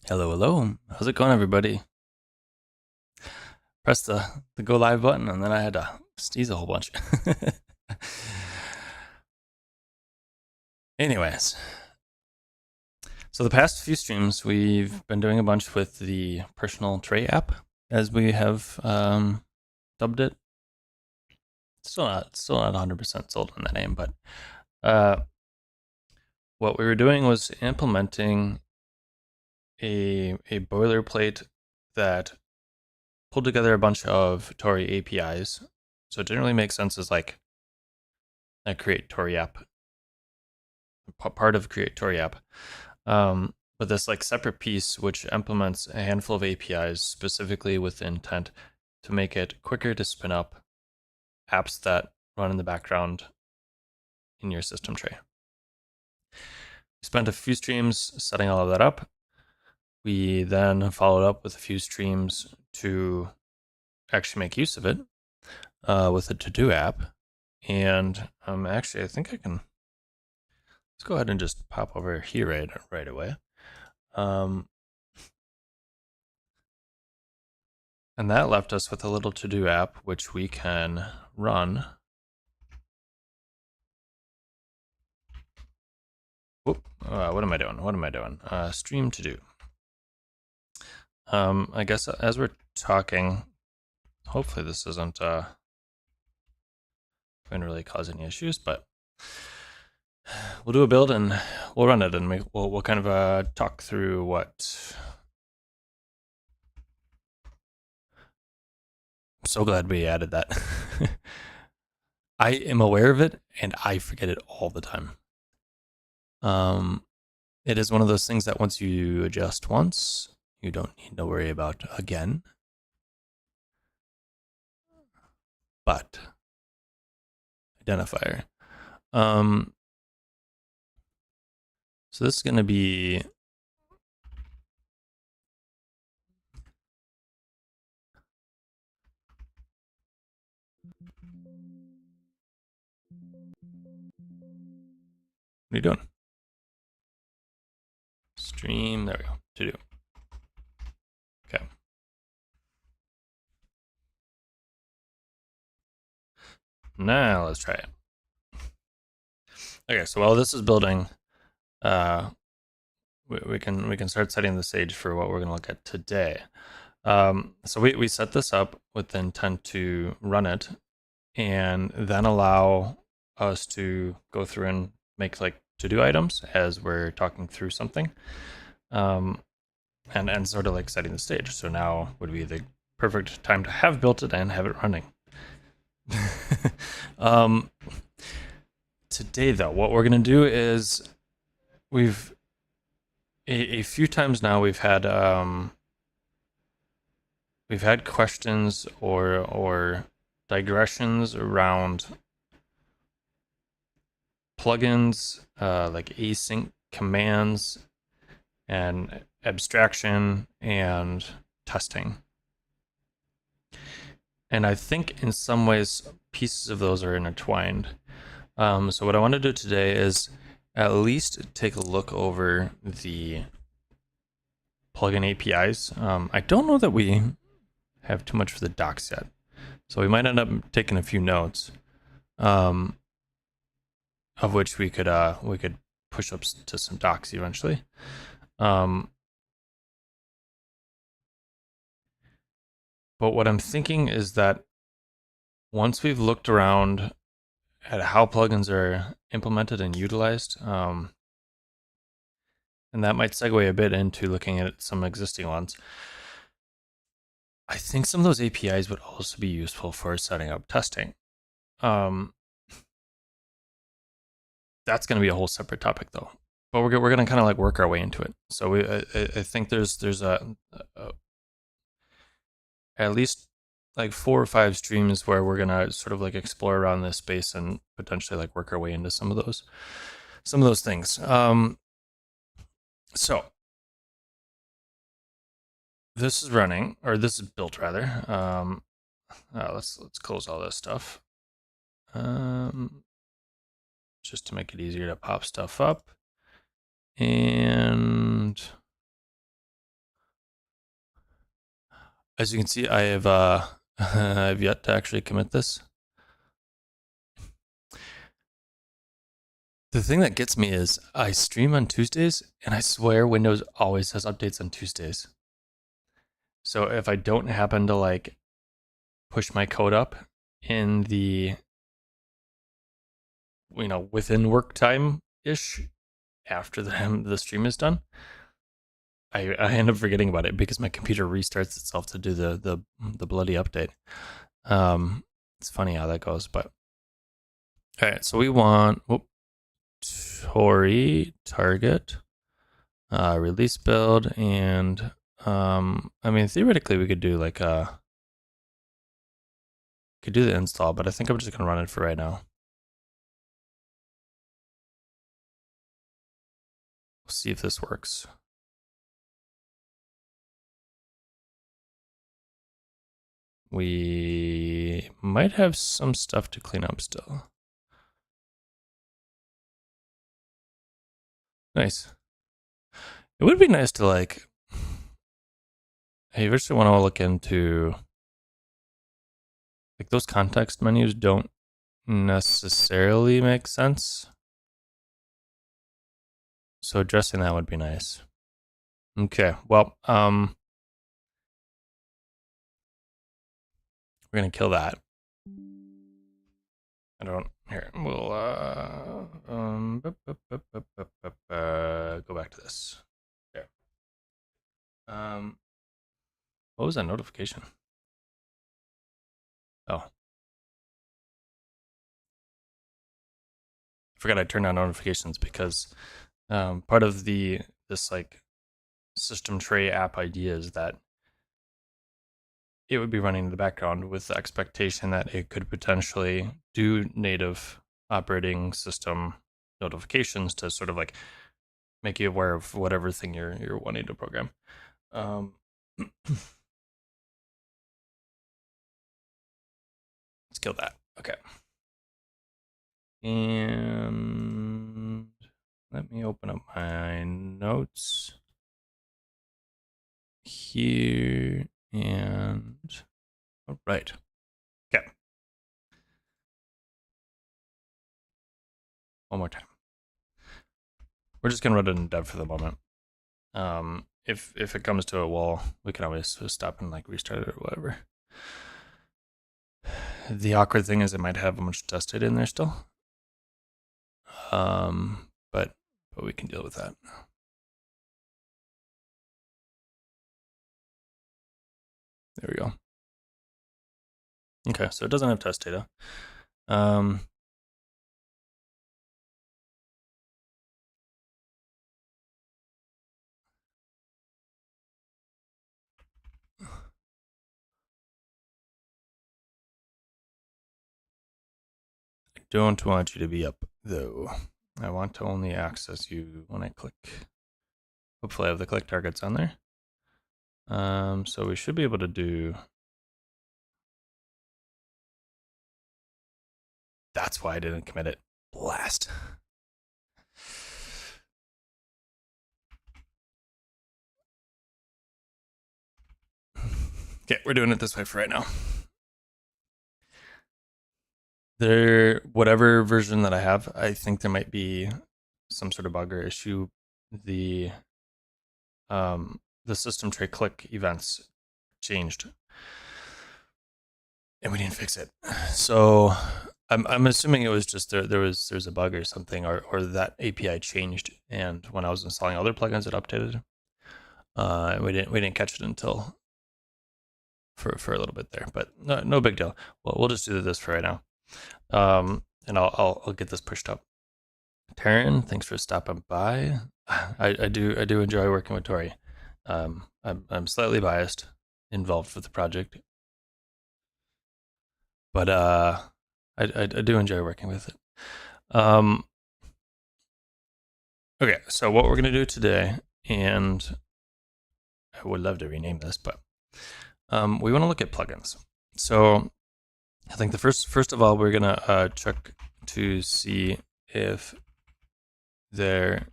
Hello, hello. How's it going, everybody? Press the go live button, and then I had to sneeze a whole bunch. Anyways, so the past few streams, we've been doing a bunch with the personal tray app, as we have dubbed it. Still not 100% sold on that name, but what we were doing was implementing a boilerplate that pulled together a bunch of Tauri APIs. So it didn't really make sense as like a create Tauri app, part of create Tauri app. But this like separate piece which implements a handful of APIs specifically with intent to make it quicker to spin up apps that run in the background in your system tray. We spent a few streams setting all of that up. We then followed up with a few streams to actually make use of it with a to-do app. And actually, I think I can. Let's go ahead and just pop over here right away. And that left us with a little to-do app, which we can run. Whoop, what am I doing? Stream to do. I guess as we're talking, hopefully this isn't going to really cause any issues, but we'll do a build and we'll run it, and we'll kind of talk through what. I'm so glad we added that. I am aware of it and I forget it all the time. It is one of those things that once you adjust once, you don't need to worry about again. But identifier. So this is going to be what are you doing? Stream, there we go, to do. Okay. Now let's try it. Okay, so while this is building, we can start setting the stage for what we're going to look at today. So we set this up with the intent to run it, and then allow us to go through and make like to-do items as we're talking through something, and sort of like setting the stage. So now would be the perfect time to have built it and have it running. Today though, what we're gonna do is we've a few times now we've had questions or digressions around plugins, like async commands and abstraction and testing. And I think in some ways pieces of those are intertwined. So what I want to do today is at least take a look over the plugin APIs. I don't know that we have too much for the docs yet, so we might end up taking a few notes, of which we could push up to some docs eventually. But what I'm thinking is that once we've looked around at how plugins are implemented and utilized, and that might segue a bit into looking at some existing ones, I think some of those APIs would also be useful for setting up testing. That's going to be a whole separate topic though, but we're going to kind of like work our way into it. So I think there's at least like 4 or 5 streams where we're going to sort of like explore around this space and potentially like work our way into some of those things. So this is running, or this is built rather. Let's close all this stuff. Just to make it easier to pop stuff up. And As you can see, I have I've yet to actually commit this. The thing that gets me is I stream on Tuesdays, and I swear Windows always has updates on Tuesdays. So if I don't happen to like push my code up in the, within work time ish after the stream is done, I end up forgetting about it because my computer restarts itself to do the bloody update. It's funny how that goes, but all right. So we want Tauri target, release build, and I mean theoretically we could do like could do the install, but I think I'm just gonna run it for right now. We'll see if this works. We might have some stuff to clean up still. Nice. It would be nice to like, I eventually want to look into like those context menus don't necessarily make sense. So addressing that would be nice. Okay, well, we're gonna kill that. I don't, here, we'll, go back to this. Okay. What was that notification? Oh. I forgot I turned on notifications because part of this like system tray app idea is that it would be running in the background with the expectation that it could potentially do native operating system notifications to sort of like make you aware of whatever thing you're wanting to program. Let's kill that. Okay. And let me open up my notes here. And all right. Okay. One more time. We're just gonna run it in dev for the moment. If it comes to a wall, we can always stop and like restart it or whatever. The awkward thing is it might have a bunch of test data in there still. But we can deal with that. There we go. Okay, so it doesn't have test data. I don't want you to be up though. I want to only access you when I click. Hopefully I have the click targets on there. So we should be able to do. That's why I didn't commit it. Blast. Okay, we're doing it this way for right now. Whatever version that I have, I think there might be some sort of bug or issue. The system tray click events changed, and we didn't fix it. So I'm assuming it was just there's a bug or something, or that API changed, and when I was installing other plugins, it updated. We didn't catch it until for a little bit there, but no big deal. Well, we'll just do this for right now, and I'll get this pushed up. Taryn, thanks for stopping by. I do enjoy working with Tauri. I'm slightly biased, involved with the project, but I do enjoy working with it. Okay, so what we're gonna do today, and I would love to rename this, but we want to look at plugins. So I think the first of all, we're gonna check to see if there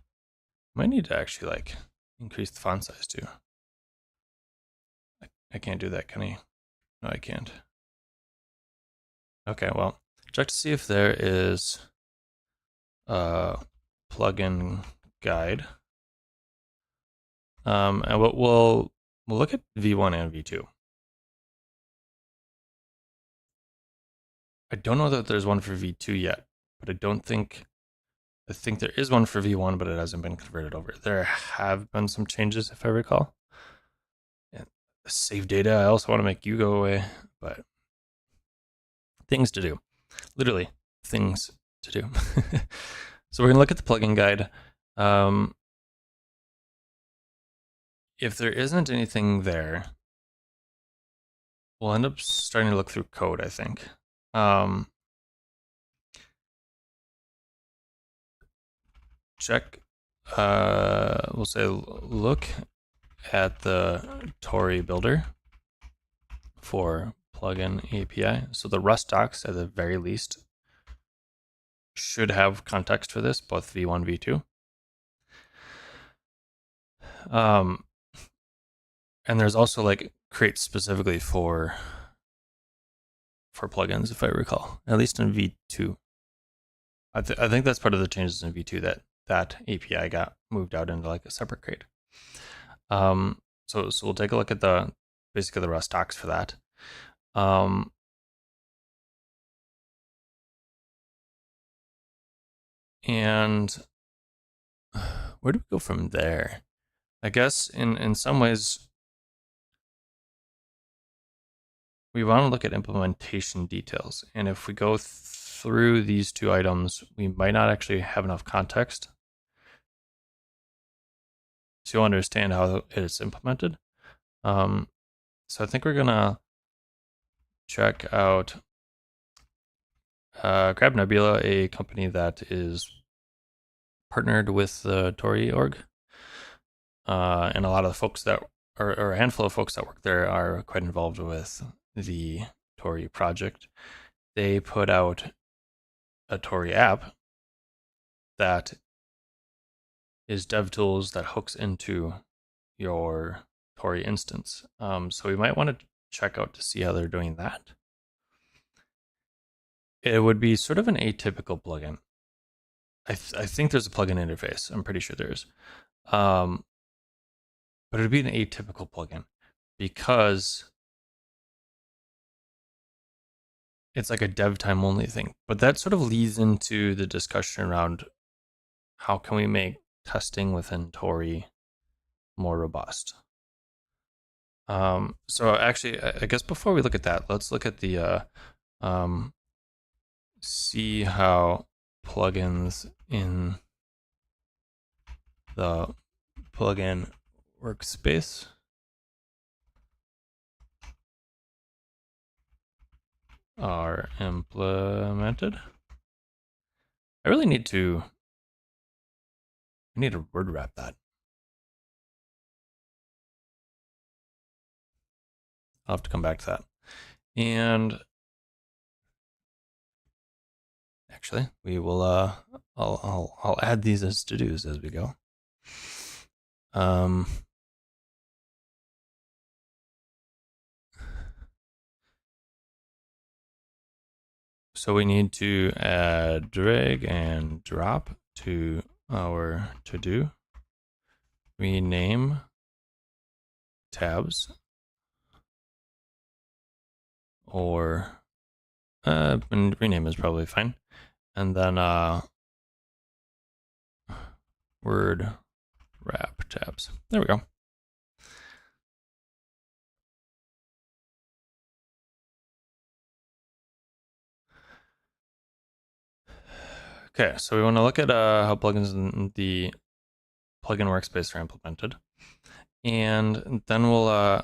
might need to actually like increase the font size too. I can't do that, can I? No, I can't. Okay, well, check to see if there is a plugin guide. And we'll look at V1 and V2. I don't know that there's one for V2 yet, but I think there is one for V1, but it hasn't been converted over. There have been some changes, if I recall. And save data, I also want to make you go away, but things to do. Literally, things to do. So we're going to look at the plugin guide. If there isn't anything there, we'll end up starting to look through code, I think. Check, we'll say look at the Tauri builder for plugin API. So the Rust docs, at the very least, should have context for this, both V1, V2. And there's also like create specifically for plugins, if I recall, at least in V2. I think that's part of the changes in V2 that API got moved out into like a separate crate. So we'll take a look at basically the Rust docs for that. And where do we go from there? I guess in some ways we want to look at implementation details. And if we go through these two items, we might not actually have enough context to understand how it is implemented. So I think we're gonna check out Crab Nebula, a company that is partnered with the Tauri org. And a lot of the folks that, or a handful of folks that work there are quite involved with the Tauri project. They put out a Tauri app that is DevTools that hooks into your Tauri instance. So we might want to check out to see how they're doing that. It would be sort of an atypical plugin. I think there's a plugin interface. I'm pretty sure there is. But it would be an atypical plugin because it's like a dev time only thing. But that sort of leads into the discussion around how can we make testing within Tauri more robust. So actually, I guess before we look at that, let's look at the see how plugins in the plugin workspace are implemented. I really need to word wrap that. I'll have to come back to that. And actually, we will I'll add these as to-dos as we go. So we need to add drag and drop to our to-do. Rename tabs, or rename is probably fine. And then word wrap tabs. There we go. Okay, so we want to look at how plugins in the plugin workspace are implemented, and then we'll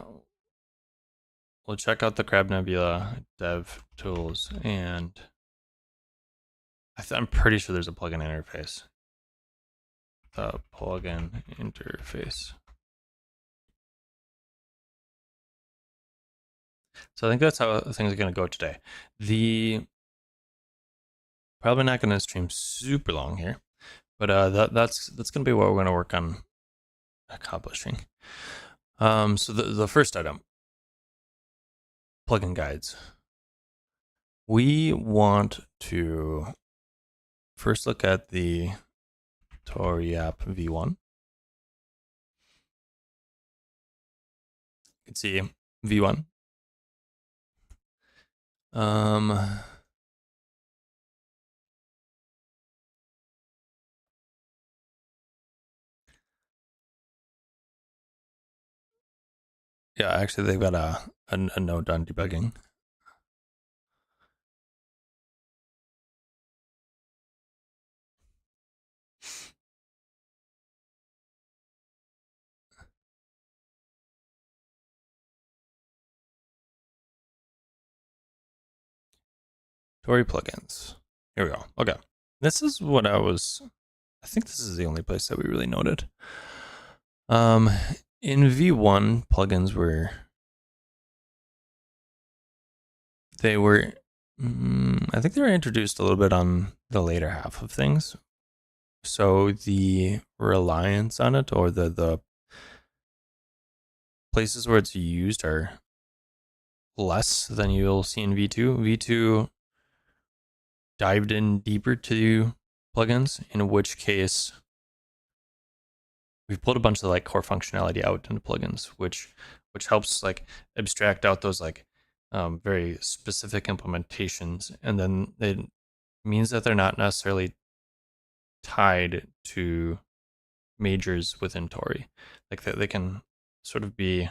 check out the Crab Nebula dev tools, and I'm pretty sure there's a plugin interface. The plugin interface. So I think that's how things are going to go today. Probably not going to stream super long here, but that's going to be what we're going to work on accomplishing. So the first item, plugin guides. We want to first look at the Tauri app v1. You can see v1. Yeah, actually, they've got a node on debugging. Tauri plugins. Here we go. Okay. This is what I think this is the only place that we really noted. In V1, plugins were I think they were introduced a little bit on the later half of things. So the reliance on it, or the places where it's used, are less than you'll see in V2. V2 dived in deeper to plugins, in which case we've pulled a bunch of like core functionality out into plugins, which helps like abstract out those like very specific implementations, and then it means that they're not necessarily tied to majors within Tauri. Like they can sort of be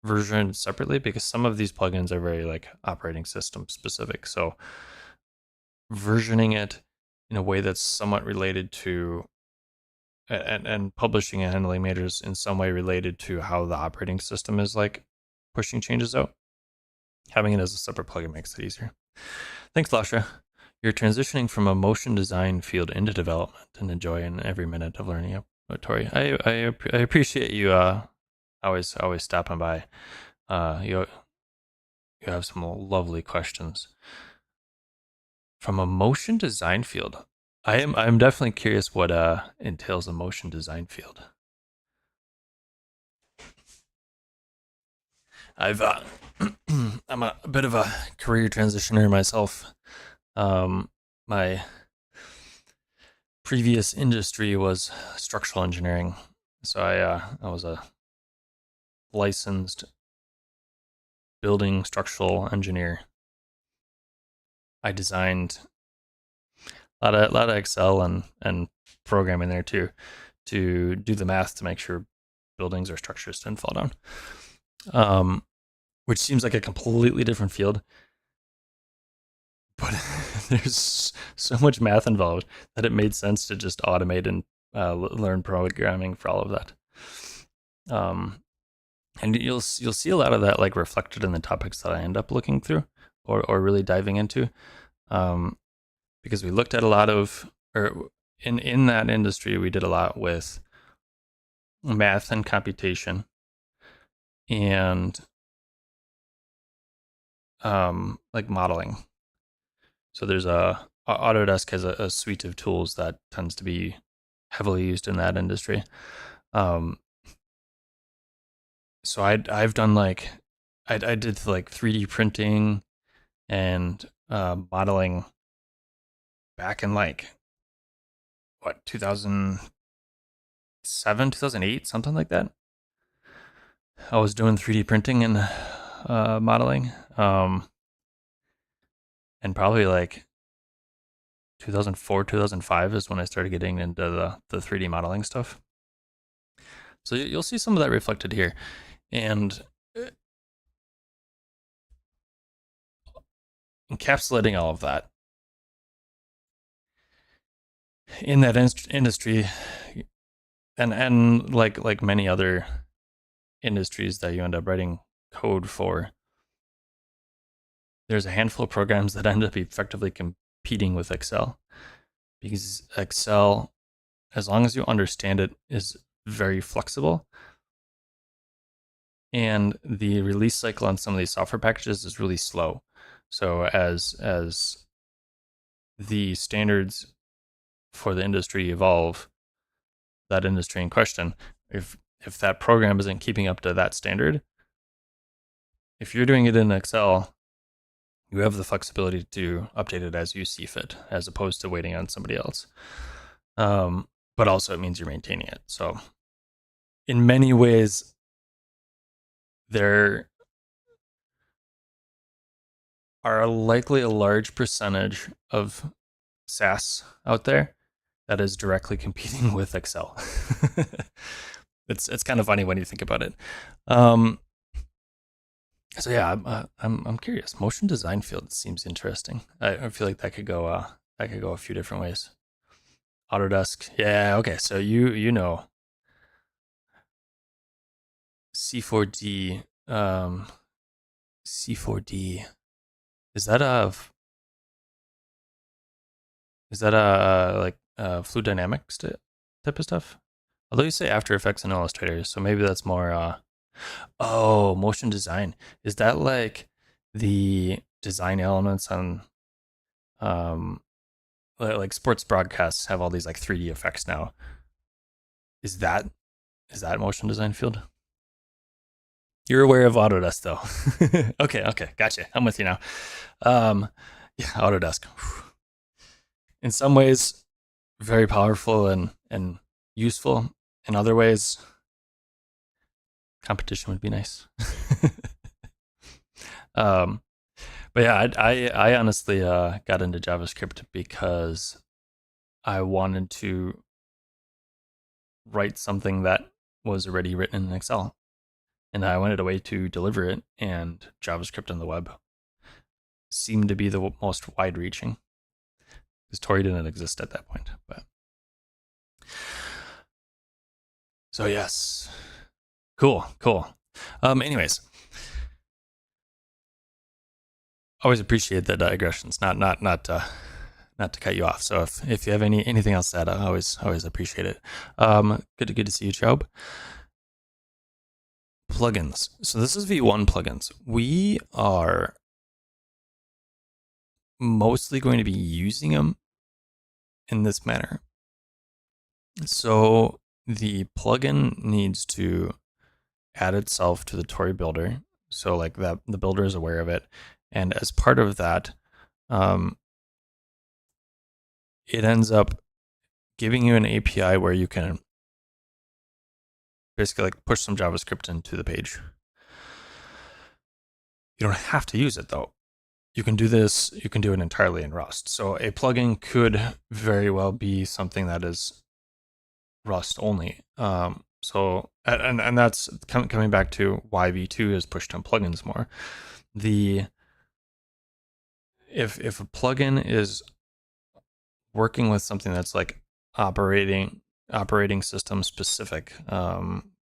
versioned separately, because some of these plugins are very like operating system specific. So versioning it in a way that's somewhat related to and publishing and handling majors in some way related to how the operating system is like pushing changes out. Having it as a separate plugin makes it easier. Thanks, Lasha. You're transitioning from a motion design field into development and enjoying every minute of learning about Tauri. I appreciate you always stopping by. You have some lovely questions. From a motion design field, I'm definitely curious what entails a motion design field. I'm a bit of a career transitioner myself. My previous industry was structural engineering, so I was a licensed building structural engineer. I designed a lot of Excel and programming there too, to do the math to make sure buildings or structures didn't fall down. Which seems like a completely different field, but there's so much math involved that it made sense to just automate and learn programming for all of that. And you'll see a lot of that like reflected in the topics that I end up looking through or really diving into, because we looked at a lot of, or in that industry we did a lot with math and computation, and like modeling. So there's Autodesk has a suite of tools that tends to be heavily used in that industry. So I've done like I did like 3D printing and modeling back in like what 2007, 2008, something like that. I was doing 3D printing and modeling, and probably like 2004, 2005 is when I started getting into the 3D modeling stuff. So you'll see some of that reflected here. And encapsulating all of that in that industry, and like many other industries that you end up writing code for, there's a handful of programs that end up effectively competing with Excel, because Excel, as long as you understand it, is very flexible, and the release cycle on some of these software packages is really slow. So as the standards for the industry evolve, that industry in question, if that program isn't keeping up to that standard, if you're doing it in Excel, you have the flexibility to update it as you see fit, as opposed to waiting on somebody else. But also it means you're maintaining it. So in many ways, there are likely a large percentage of SaaS out there that is directly competing with Excel. It's kind of funny when you think about it. So yeah, I'm curious. Motion design field seems interesting. I feel like that could go a few different ways. Autodesk, yeah, okay. So you know C4D, C4D. Is that a like fluid dynamics type of stuff? Although you say After Effects and Illustrator, so maybe that's more. Oh, motion design. Is that like the design elements on um like sports broadcasts have all these like 3D effects now? Is that motion design field? You're aware of Autodesk though. Okay, gotcha. I'm with you now. Um, yeah, Autodesk. In some ways, very powerful and useful. In other ways, competition would be nice. um, but yeah, I honestly got into JavaScript because I wanted to write something that was already written in Excel, and I wanted a way to deliver it. And JavaScript on the web seemed to be the most wide-reaching, because Tauri didn't exist at that point. But so yes, cool. Anyways, always appreciate the digressions. Not to cut you off. So if you have anything else to add, I always appreciate it. Good to see you, Choub. Plugins. So this is V1 plugins. We are mostly going to be using them in this manner. So the plugin needs to add itself to the Tauri builder. So like that, the builder is aware of it. And as part of that, it ends up giving you an API where you can basically like push some JavaScript into the page. You don't have to use it though. You can do this, you can do it entirely in Rust. So a plugin could very well be something that is Rust only. So and that's coming back to why V2 is pushed on plugins more. If a plugin is working with something that's like operating system specific,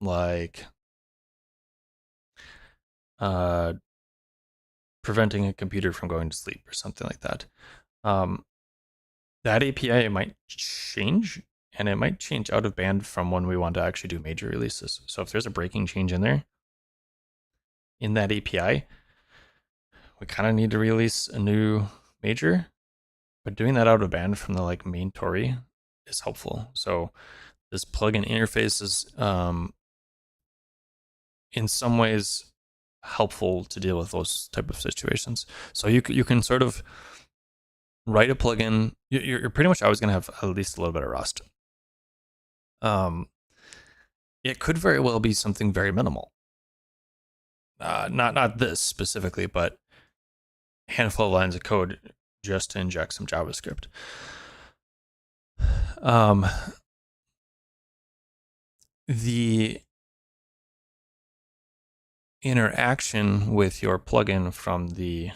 like preventing a computer from going to sleep or something like that, that API might change, and it might change out of band from when we want to actually do major releases. So if there's a breaking change in there, in that API, we kind of need to release a new major, but doing that out of band from the like main Tauri is helpful. So this plugin interface is in some ways helpful to deal with those type of situations. So you can sort of write a plugin. You're pretty much always going to have at least a little bit of Rust. It could very well be something very minimal. Not this specifically, but a handful of lines of code just to inject some JavaScript. The interaction with your plugin from the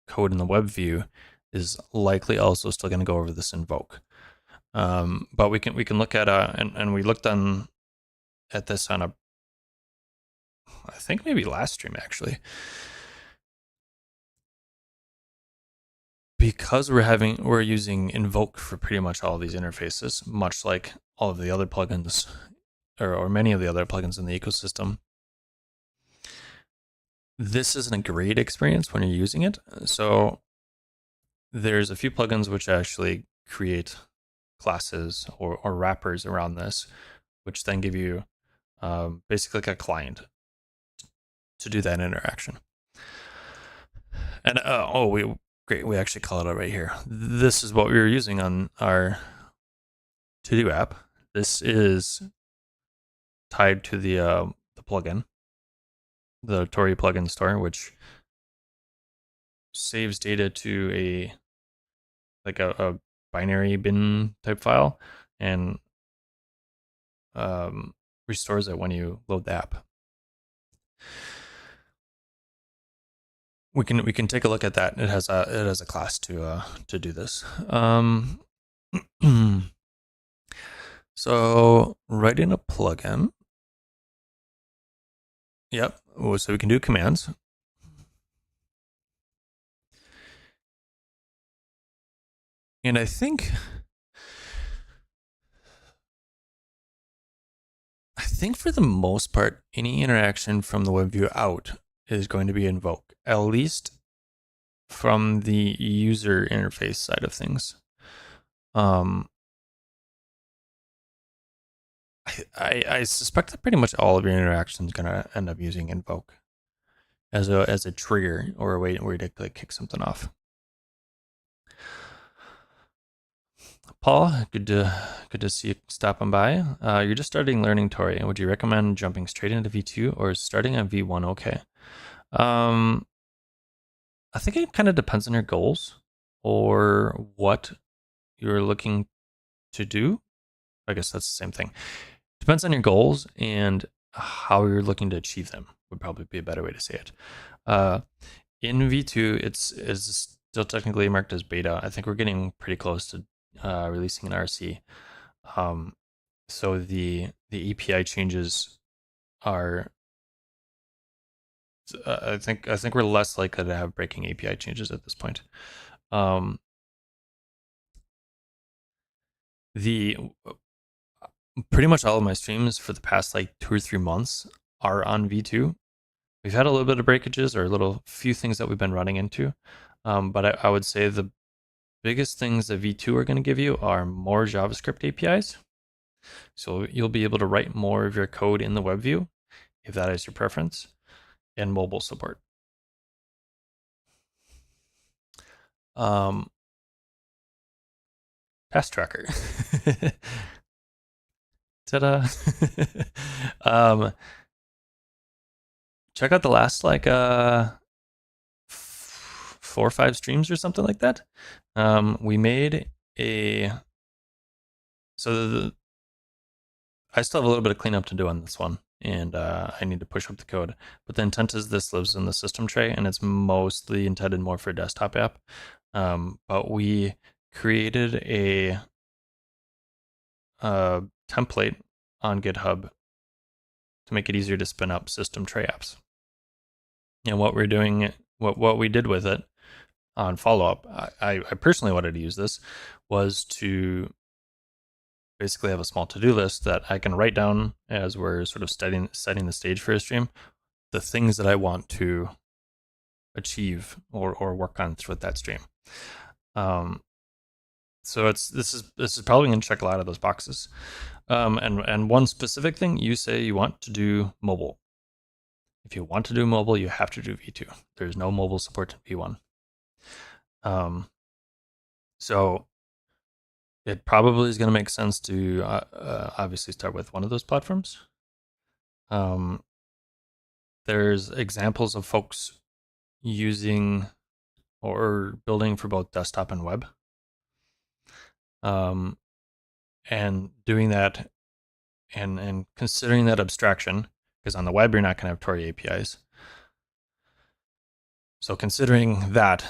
code in the web view is likely also still going to go over this invoke. But we can look at and we looked at this on I think maybe last stream actually, because we're using invoke for pretty much all of these interfaces, much like all of the other plugins or many of the other plugins in the ecosystem. This isn't a great experience when you're using it. So there's a few plugins which actually create classes or wrappers around this, which then give you basically like a client to do that interaction. And great, we actually call it out right here. This is what we were using on our to-do app. This is tied to the plugin, the Tauri plugin store, which saves data to a binary bin type file and restores it when you load the app. We can take a look at that. It has a class to do this. So writing a plugin. Yep. So we can do commands. And I think for the most part, any interaction from the web view out is going to be invoke, at least from the user interface side of things. I suspect that pretty much all of your interactions are going to end up using invoke as a trigger or a way to like kick something off. Paul, good to see you stopping by. You're just starting learning Tauri. Would you recommend jumping straight into V2 or starting on V1? Okay. I think it kind of depends on your goals or what you're looking to do. I guess that's the same thing. Depends on your goals and how you're looking to achieve them would probably be a better way to say it. In V2, it's still technically marked as beta. I think we're getting pretty close to releasing an RC. So the API changes are. I think we're less likely to have breaking API changes at this point. The pretty much all of my streams for the past like 2 or 3 months are on V2. We've had a little bit of breakages or a little few things that we've been running into, but I would say the biggest things that V2 are going to give you are more JavaScript APIs. So you'll be able to write more of your code in the web view, if that is your preference, and mobile support. Task tracker. Ta-da. Check out the last like 4 or 5 streams or something like that. We made I still have a little bit of cleanup to do on this one, and I need to push up the code. But the intent is this lives in the system tray, and it's mostly intended more for a desktop app. But we created a template on GitHub to make it easier to spin up system tray apps. And what we're doing, what we did with it on follow-up, I personally wanted to use this, was to basically have a small to-do list that I can write down as we're sort of setting the stage for a stream, the things that I want to achieve or work on with that stream. So this is probably going to check a lot of those boxes. And one specific thing, you say you want to do mobile. If you want to do mobile, you have to do V2. There's no mobile support in V1. So it probably is going to make sense to obviously start with one of those platforms. There's examples of folks using or building for both desktop and web. And doing that and considering that abstraction, because on the web you're not going to have Tauri APIs. So considering that,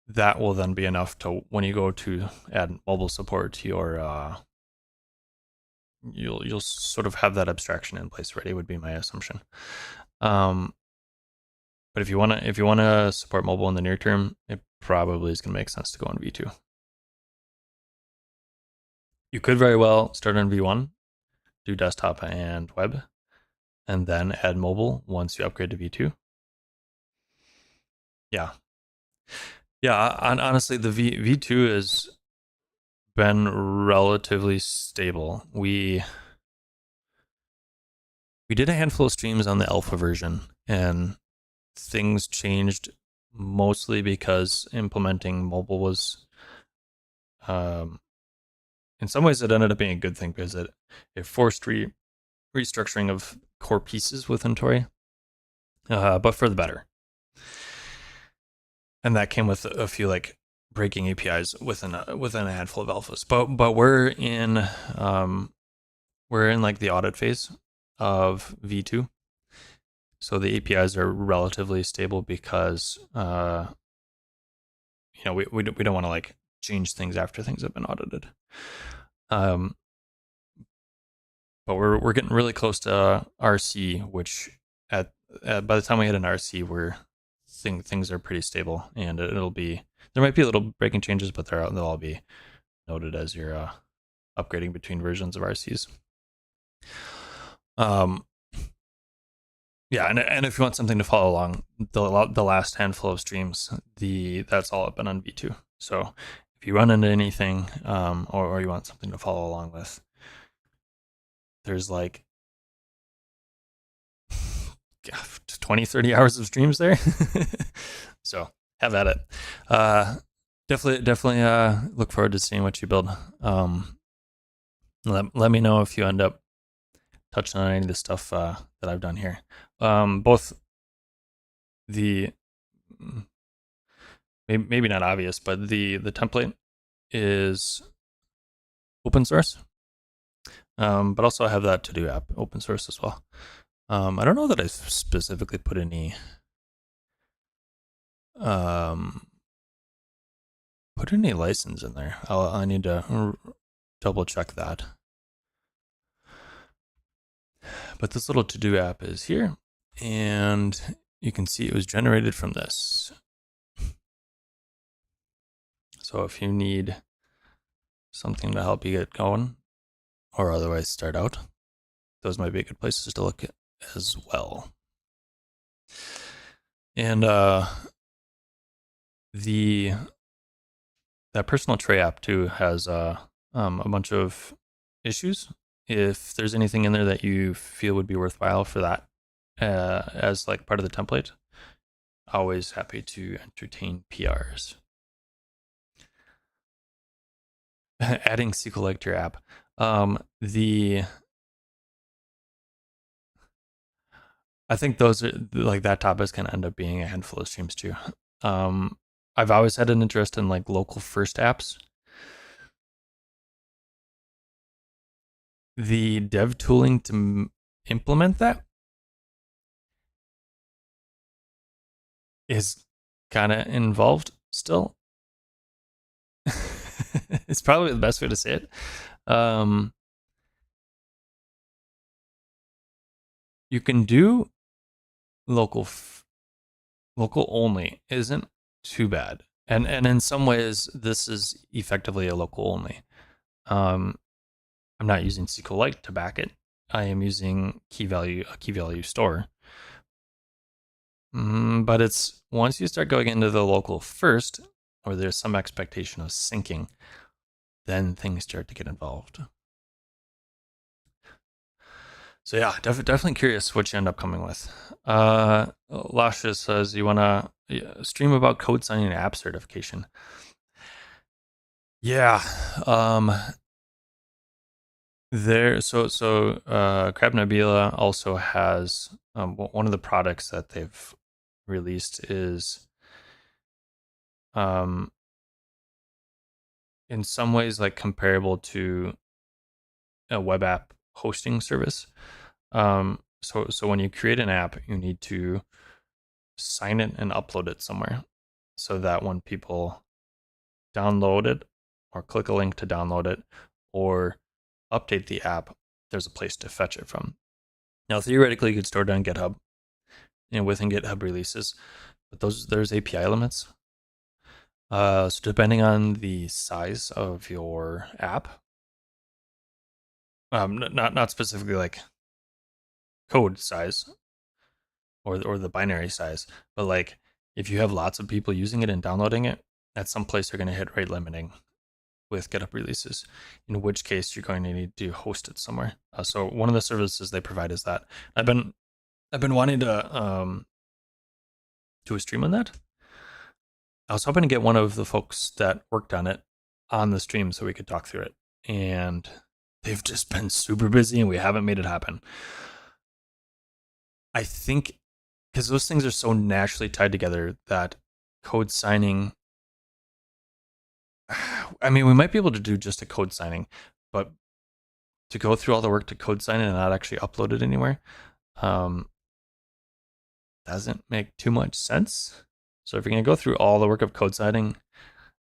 that will then be enough to, when you go to add mobile support, you'll sort of have that abstraction in place already, would be my assumption. But if you wanna support mobile in the near term, it probably is gonna make sense to go on V2. You could very well start on V1, do desktop and web, and then add mobile once you upgrade to V2. Yeah. Honestly, the V2 has been relatively stable. we did a handful of streams on the alpha version, and things changed mostly because implementing mobile was, um, in some ways, it ended up being a good thing because it forced restructuring of core pieces within Tauri, but for the better. And that came with a few like breaking APIs within a handful of alphas. But we're in like the audit phase of V2, so the APIs are relatively stable because we don't want to like change things after things have been audited. But we're getting really close to RC, which at by the time we hit an RC, things are pretty stable, and it'll be, there might be a little breaking changes, but they'll all be noted as you're upgrading between versions of RCs. Yeah, and if you want something to follow along, the last handful of streams, that's all up and on V2. So if you run into anything, or you want something to follow along with, there's like 20, 30 hours of streams there. So have at it. Definitely look forward to seeing what you build. Let me know if you end up touching on any of the stuff that I've done here. Both the maybe not obvious, but the template is open source, but also I have that to-do app open source as well. I don't know that I specifically put any license in there. I need to double check that. But this little to-do app is here, and you can see it was generated from this. So if you need something to help you get going, or otherwise start out, those might be good places to look at as well. And that personal tray app too has a bunch of issues. If there's anything in there that you feel would be worthwhile for that, as like part of the template, always happy to entertain PRs. Adding SQLite to your app. I think those are like, that topic can end up being a handful of streams too. I've always had an interest in like local first apps. The dev tooling to implement that is kind of involved still. It's probably the best way to say it. You can do local only isn't too bad, and in some ways this is effectively a local only. I'm not using SQLite to back it. I am using a key value store. But it's once you start going into the local first, or there's some expectation of syncing, then things start to get involved. So yeah, definitely curious what you end up coming with. Lasha says you want to stream about code signing and app certification. Yeah. Crab Nebula also has one of the products that they've released is in some ways like comparable to a web app hosting service. So when you create an app, you need to sign it and upload it somewhere, so that when people download it or click a link to download it or update the app, there's a place to fetch it from. Now, theoretically, you could store it on GitHub, within GitHub releases, but there's API limits. So depending on the size of your app, not specifically like code size or the binary size, but like if you have lots of people using it and downloading it, at some place they're going to hit rate limiting. with GitHub releases, in which case you're going to need to host it somewhere. So one of the services they provide is that. I've been wanting to do a stream on that. I was hoping to get one of the folks that worked on it on the stream so we could talk through it, and they've just been super busy and we haven't made it happen. I think because those things are so naturally tied together that code signing, I mean, we might be able to do just a code signing, but to go through all the work to code sign it and not actually upload it anywhere doesn't make too much sense. So if you're going to go through all the work of code signing,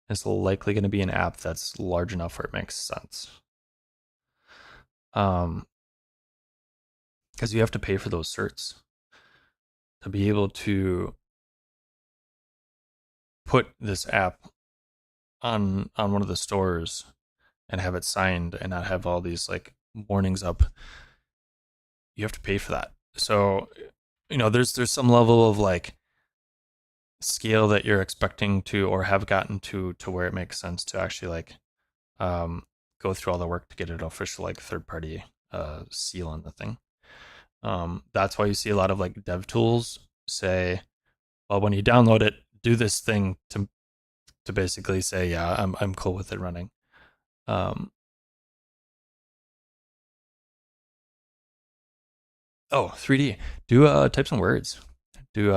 it's likely going to be an app that's large enough where it makes sense. Because you have to pay for those certs to be able to put this app on one of the stores and have it signed and not have all these like warnings up. You have to pay for that. So, there's some level of like scale that you're expecting to or have gotten to where it makes sense to actually like go through all the work to get an official like third party seal on the thing. That's why you see a lot of like dev tools say, well, when you download it, do this thing to basically say, yeah, I'm cool with it running. Oh, 3D. Do type some words. Do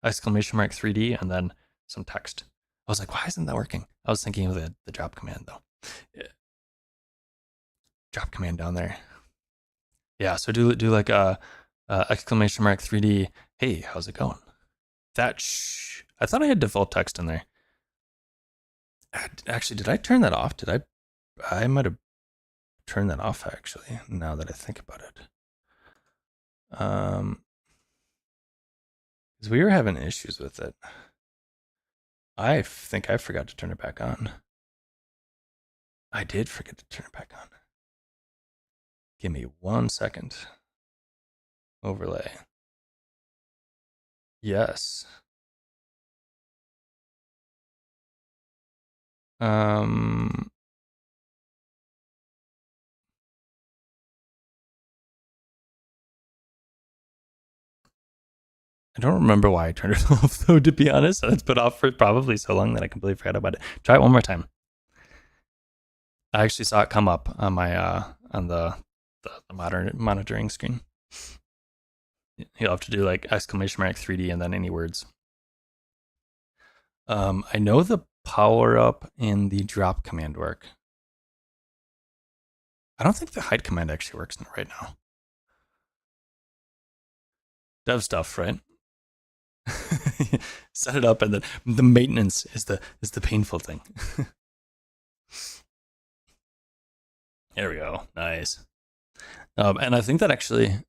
exclamation mark 3D and then some text. I was like, why isn't that working? I was thinking of the drop command though. Yeah. Drop command down there. Yeah, so do like a exclamation mark 3D. Hey, how's it going? I thought I had default text in there. Actually, did I turn that off? I might have turned that off actually, now that I think about it. Because we were having issues with it. I think I forgot to turn it back on. I did forget to turn it back on. Give me 1 second. Overlay. Yes. I don't remember why I turned it off though, to be honest. It's been off for probably so long that I completely forgot about it. Try it one more time. I actually saw it come up on my on the modern monitoring screen. You'll have to do like exclamation mark 3D and then any words. I know the power up and the drop command work. I don't think the hide command actually works right now. Dev stuff, right? Set it up and then the maintenance is the painful thing. There we go. Nice. And I think that actually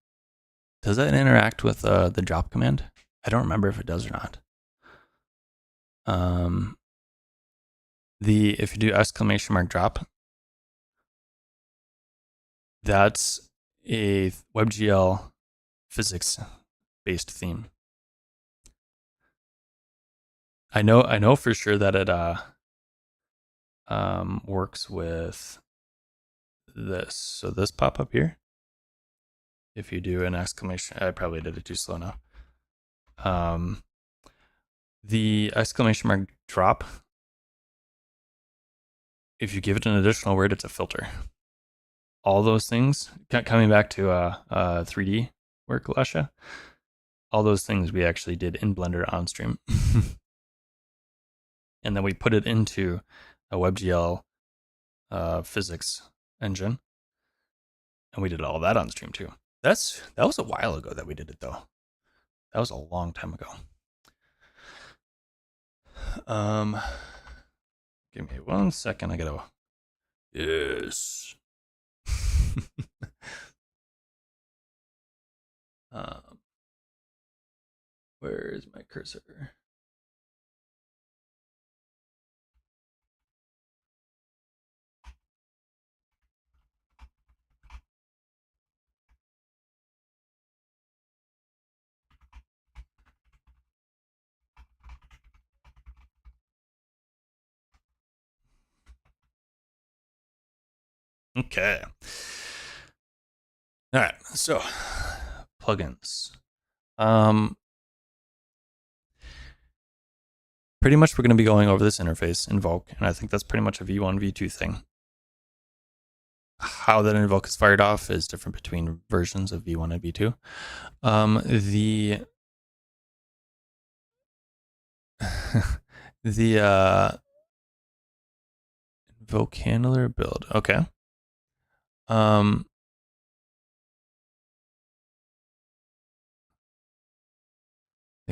does that interact with the drop command? I don't remember if it does or not. If you do exclamation mark drop, that's a WebGL physics based theme. I know for sure that it works with this. So this pop up here, if you do an exclamation, I probably did it too slow now. The exclamation mark drop, if you give it an additional word, it's a filter. All those things, coming back to 3D work, Lasha, all those things we actually did in Blender on stream. And then we put it into a WebGL physics engine. And we did all that on stream too. That was a while ago that we did it though. That was a long time ago. Give me 1 second. I gotta. Yes. Where is my cursor? Okay. All right. So plugins. Um, Pretty much we're going to be going over this interface invoke, and I think that's pretty much a v1 v2 thing. How that invoke is fired off is different between versions of v1 and v2. The the invoke handler build. Okay. They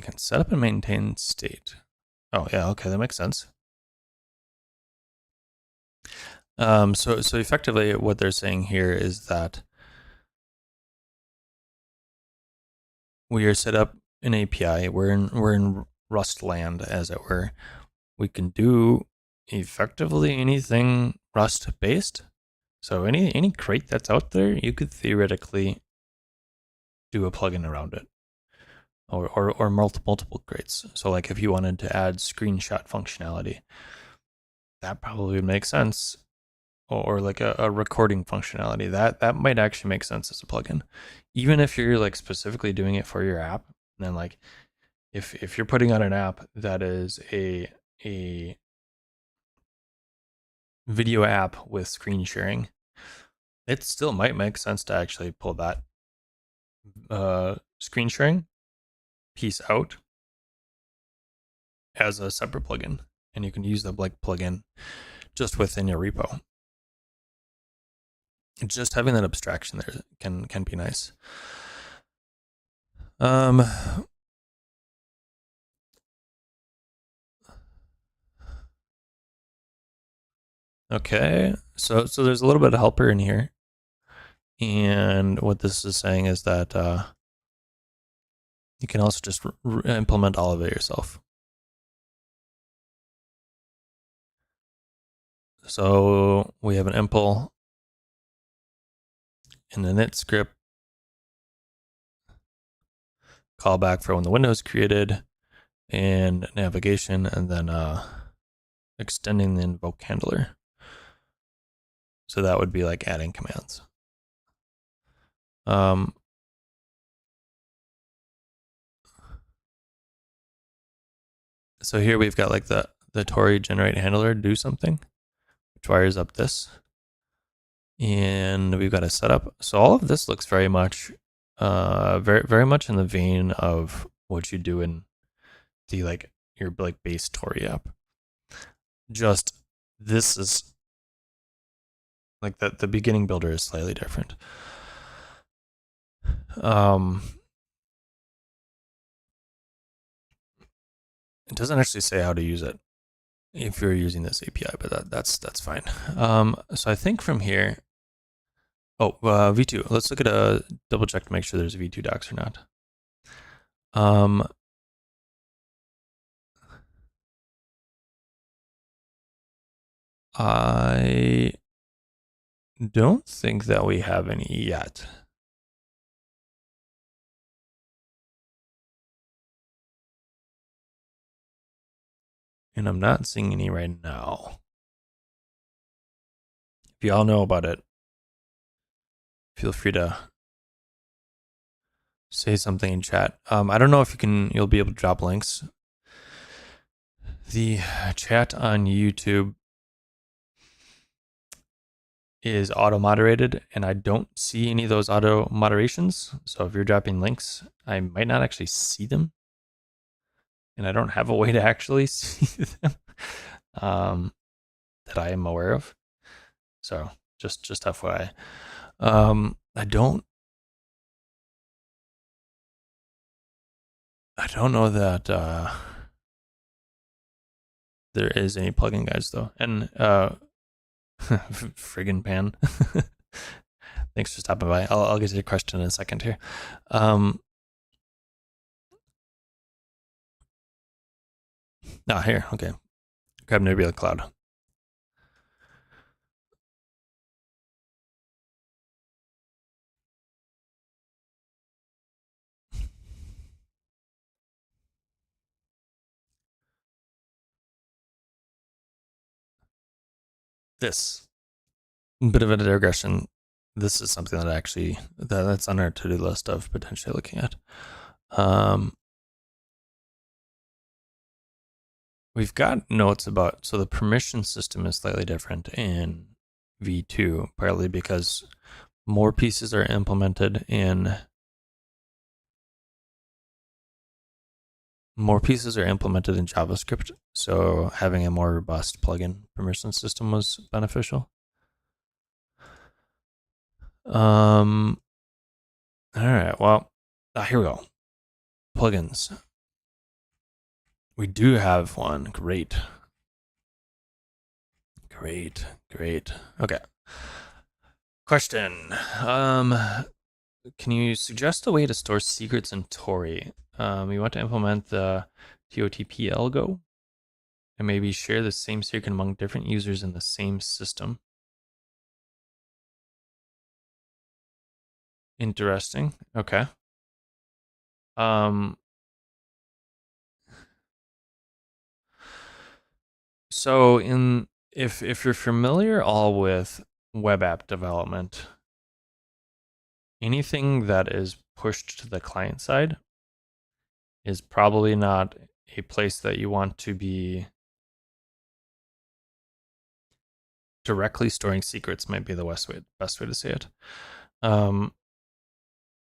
can set up and maintain state. Oh yeah, okay, that makes sense. So effectively, what they're saying here is that we are set up an API. We're in Rust land, as it were. We can do effectively anything Rust based. So any crate that's out there, you could theoretically do a plugin around it, or multiple crates. So like if you wanted to add screenshot functionality, that probably would make sense. Or like a recording functionality, that might actually make sense as a plugin, even if you're like specifically doing it for your app. And then like if you're putting out an app that is a video app with screen sharing, it still might make sense to actually pull that screen sharing piece out as a separate plugin, and you can use the like plugin just within your repo. Just having that abstraction there can be nice. Okay, so there's a little bit of helper in here, and what this is saying is that you can also just implement all of it yourself. So we have an impl in the init script, callback for when the window is created, and navigation, and then extending the invoke handler. So that would be like adding commands. So here we've got like the Tauri generate handler do something, which wires up this. And we've got a setup. So all of this looks very much very much in the vein of what you do in the like your like base Tauri app. Just this is like the beginning builder is slightly different. It doesn't actually say how to use it if you're using this API, but that's fine. So I think from here, v2. Let's look at a double check to make sure there's a v2 docs or not. I don't think that we have any yet. And I'm not seeing any right now. If y'all know about it, feel free to say something in chat. I don't know if you'll be able to drop links. The chat on YouTube is auto moderated, and I don't see any of those auto moderations. So if you're dropping links, I might not actually see them, and I don't have a way to actually see them that I am aware of. So just FYI. I don't know that there is any plugin guides though. And friggin' pan. Thanks for stopping by. I'll get to your question in a second here. Here, okay. Grab Nebula Cloud. This. bit of a digression. This is something that actually that's on our to-do list of potentially looking at. We've got notes about, so the permission system is slightly different in V2, partly because more pieces are implemented in JavaScript, so having a more robust plugin permission system was beneficial. All right, well, here we go. Plugins. We do have one. Great. Okay. Question. Can you suggest a way to store secrets in Tauri? We want to implement the TOTP algo and maybe share the same secret among different users in the same system. Interesting. Okay. So if you're familiar all with web app development, anything that is pushed to the client side is probably not a place that you want to be directly storing secrets. Might be the best way to say it.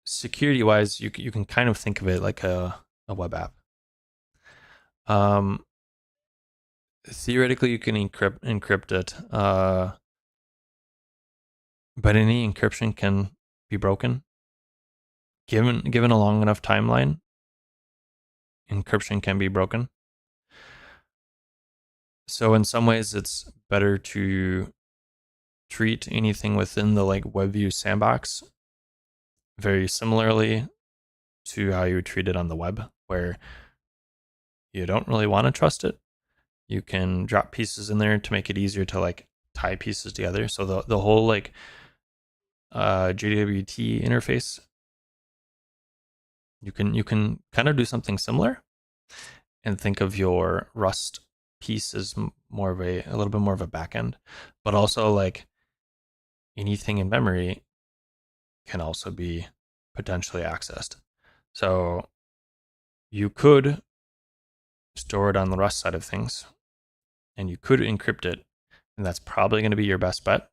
Security wise, you can kind of think of it like a web app. Theoretically, you can encrypt it, but any encryption can be broken. Given a long enough timeline, encryption can be broken. So in some ways, it's better to treat anything within the like WebView sandbox very similarly to how you would treat it on the web, where you don't really want to trust it. You can drop pieces in there to make it easier to like tie pieces together. So the whole like JWT interface, you can kind of do something similar and think of your Rust piece as more of a little bit more of a backend, but also like anything in memory can also be potentially accessed. So you could store it on the Rust side of things, and you could encrypt it, and that's probably going to be your best bet,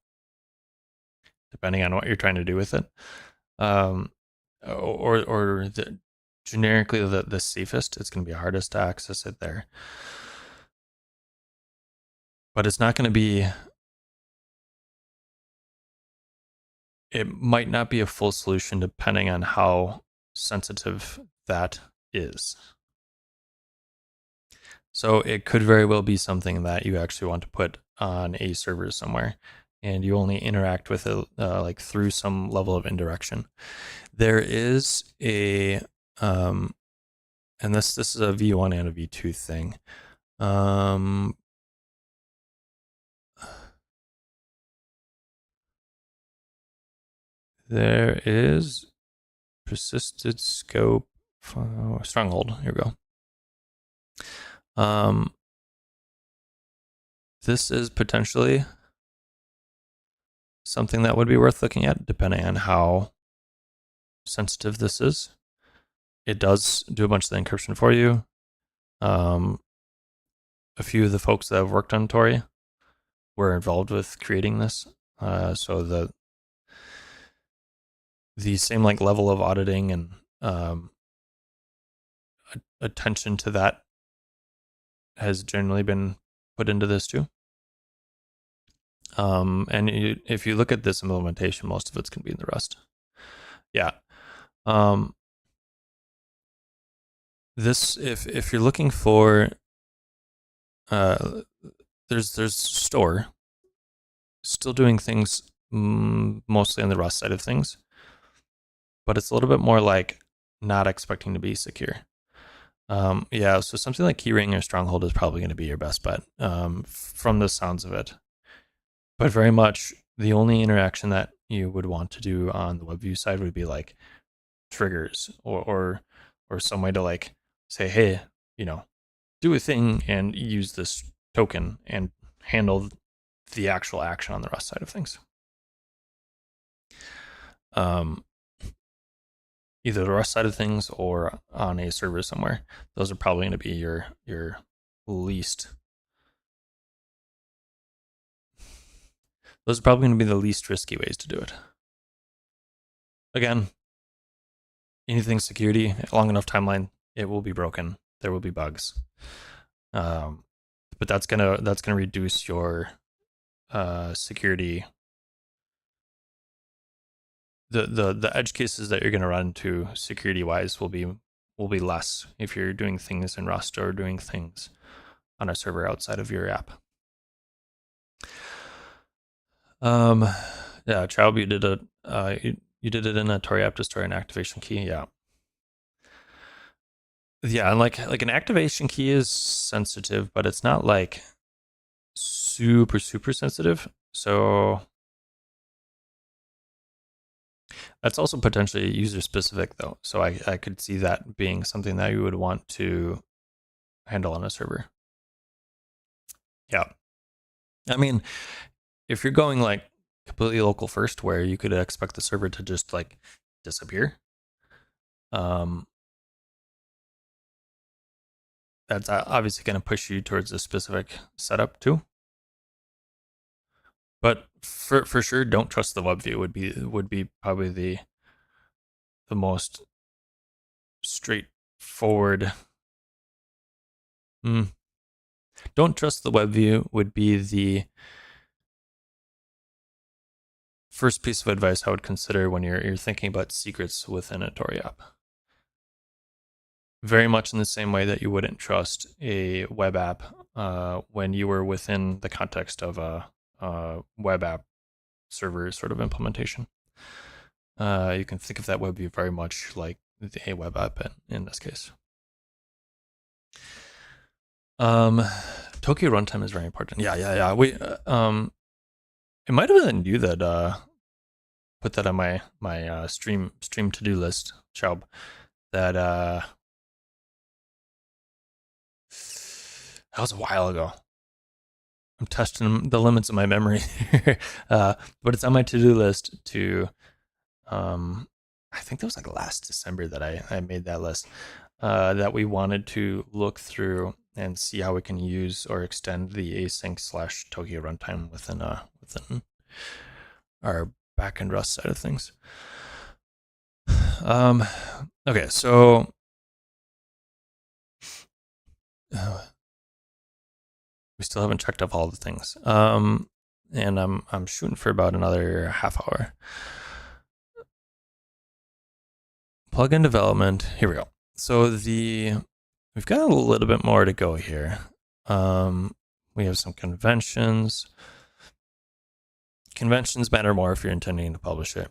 depending on what you're trying to do with it. Or generically the safest. It's going to be hardest to access it there, but it's not going to be. It might not be a full solution depending on how sensitive that is. So it could very well be something that you actually want to put on a server somewhere, and you only interact with it like through some level of indirection. There is a, and this is a V1 and a V2 thing. There is persisted scope stronghold. Here we go. This is potentially something that would be worth looking at, depending on how sensitive this is. It does do a bunch of the encryption for you. A few of the folks that have worked on Tauri were involved with creating this, so the same like level of auditing and attention to that has generally been put into this too. And if you look at this implementation, most of it's going to be in the Rust. Yeah. This if you're looking for there's store still doing things mostly on the Rust side of things, but it's a little bit more like not expecting to be secure. Yeah, so something like Keyring or Stronghold is probably going to be your best bet from the sounds of it. But very much the only interaction that you would want to do on the WebView side would be like triggers or some way to like say, hey, do a thing and use this token and handle the actual action on the Rust side of things. um, either the Rust side of things or on a server somewhere. Those are probably going to be your least. Those are probably going to be the least risky ways to do it. Again, anything security, long enough timeline, it will be broken. There will be bugs. But that's gonna reduce your security. The edge cases that you're gonna run into security wise will be less if you're doing things in Rust or doing things on a server outside of your app. Yeah, Chaub, you did you did it in a Tauri app to store an activation key. Yeah. Yeah, and like an activation key is sensitive, but it's not like super sensitive. So that's also potentially user specific though. So I could see that being something that you would want to handle on a server. Yeah. I mean, if you're going like completely local first where you could expect the server to just like disappear, that's obviously going to push you towards a specific setup too. But for sure, don't trust the web view would be probably the most straightforward. Don't trust the web view would be the first piece of advice I would consider when you're thinking about secrets within a Tauri app. Very much in the same way that you wouldn't trust a web app when you were within the context of a web app server sort of implementation. You can think of that web view very much like a web app in this case. Tokyo runtime is very important. Yeah. We it might have been you that put that on my stream to-do list, Chaub. That was a while ago. I'm testing the limits of my memory. But it's on my to-do list to I think that was like last December that I made that list. That we wanted to look through and see how we can use or extend the async / Tokyo runtime within our backend Rust side of things. Okay, so we still haven't checked off all the things. And I'm shooting for about another half hour. Plugin development. Here we go. So we've got a little bit more to go here. We have some conventions. Conventions matter more if you're intending to publish it.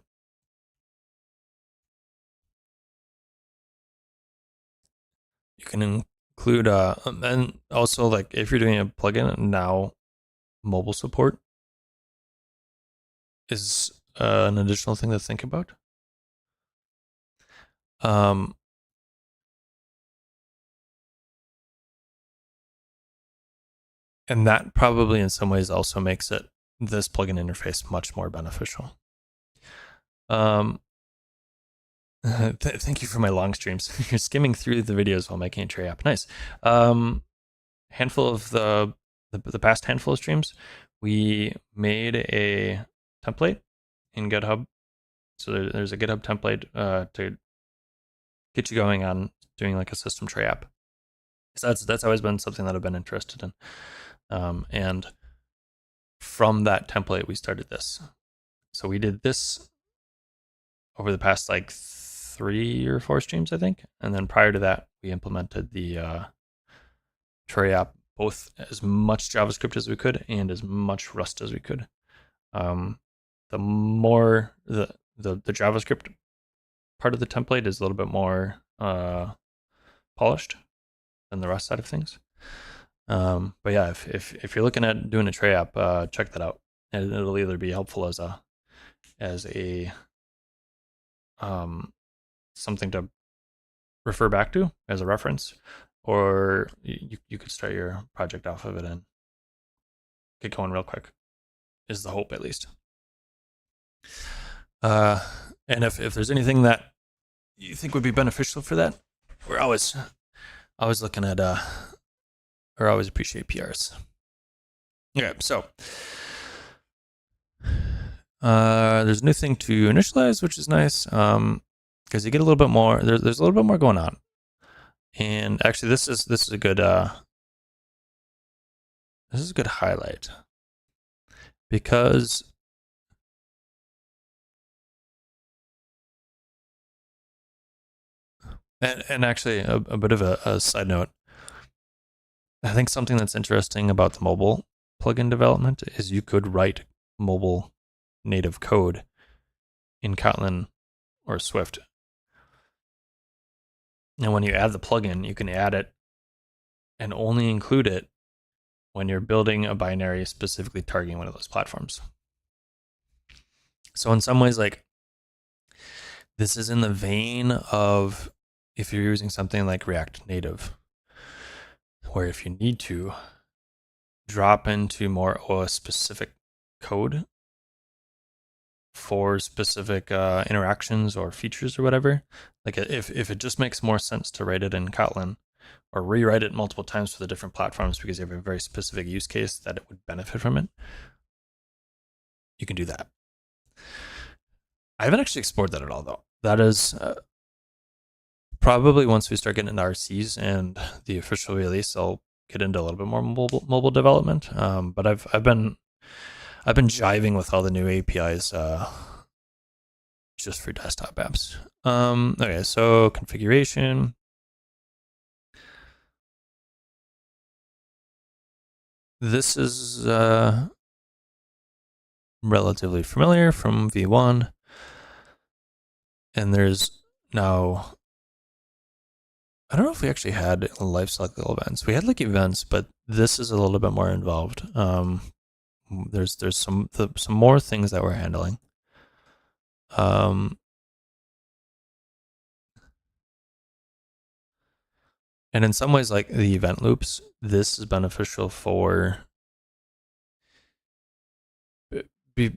You can include and also like if you're doing a plugin now, mobile support is an additional thing to think about. And that probably in some ways also makes this plugin interface much more beneficial. Thank you for my long streams. You're skimming through the videos while making a Tauri app. Nice. Handful of the past handful of streams, we made a template in GitHub. So there's a GitHub template to get you going on doing like a system Tauri app. So that's always been something that I've been interested in. And from that template, we started this. So we did this over the past like 3 or 4 streams, I think. And then prior to that, we implemented the Tauri app, both as much JavaScript as we could and as much Rust as we could. The more the JavaScript part of the template is a little bit more polished than the Rust side of things. But yeah, if you're looking at doing a Tauri app, check that out. And it'll either be helpful as a something to refer back to as a reference, or you could start your project off of it and get going real quick, is the hope at least. And And if there's anything that you think would be beneficial for that, we're always looking at or always appreciate PRs. Okay, so there's a new thing to initialize, which is nice because you get a little bit more. There's a little bit more going on, and actually, this is a good highlight because and actually a bit of a side note. I think something that's interesting about the mobile plugin development is you could write mobile native code in Kotlin or Swift. And when you add the plugin, you can add it and only include it when you're building a binary specifically targeting one of those platforms. So in some ways, like this is in the vein of if you're using something like React Native, where if you need to drop into more OS specific code for specific interactions or features or whatever, like if it just makes more sense to write it in Kotlin or rewrite it multiple times for the different platforms because you have a very specific use case that it would benefit from it, you can do that. I haven't actually explored that at all, though. That is probably once we start getting into RCs and the official release, I'll get into a little bit more mobile development. But I've been jiving with all the new APIs just for desktop apps. Okay, so configuration. This is relatively familiar from V1. And there's now, I don't know if we actually had lifecycle events. We had like events, but this is a little bit more involved. There's some more things that we're handling. And in some ways, like the event loops, this is beneficial for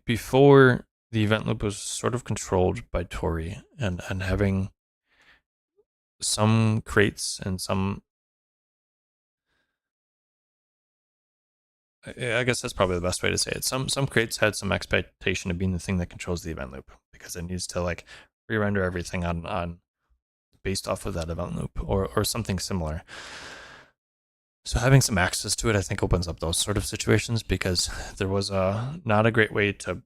before the event loop was sort of controlled by Tauri and having some crates and some, I guess that's probably the best way to say it. Some crates had some expectation of being the thing that controls the event loop because it needs to like re-render everything on based off of that event loop or something similar. So having some access to it, I think, opens up those sort of situations because there was not a great way to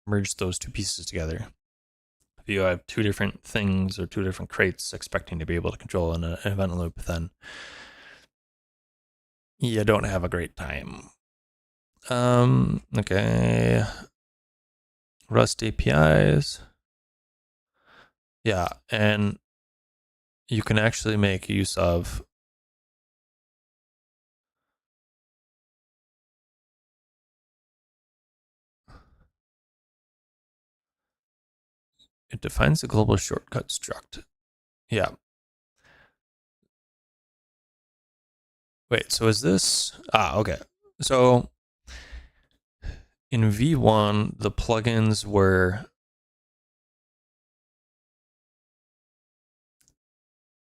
merge those two pieces together. If you have two different things or two different crates expecting to be able to control an event loop, then you don't have a great time. Okay. Rust APIs. Yeah, and you can actually make use of it defines the global shortcut struct. Yeah. Wait, so is this okay. So in V1, the plugins were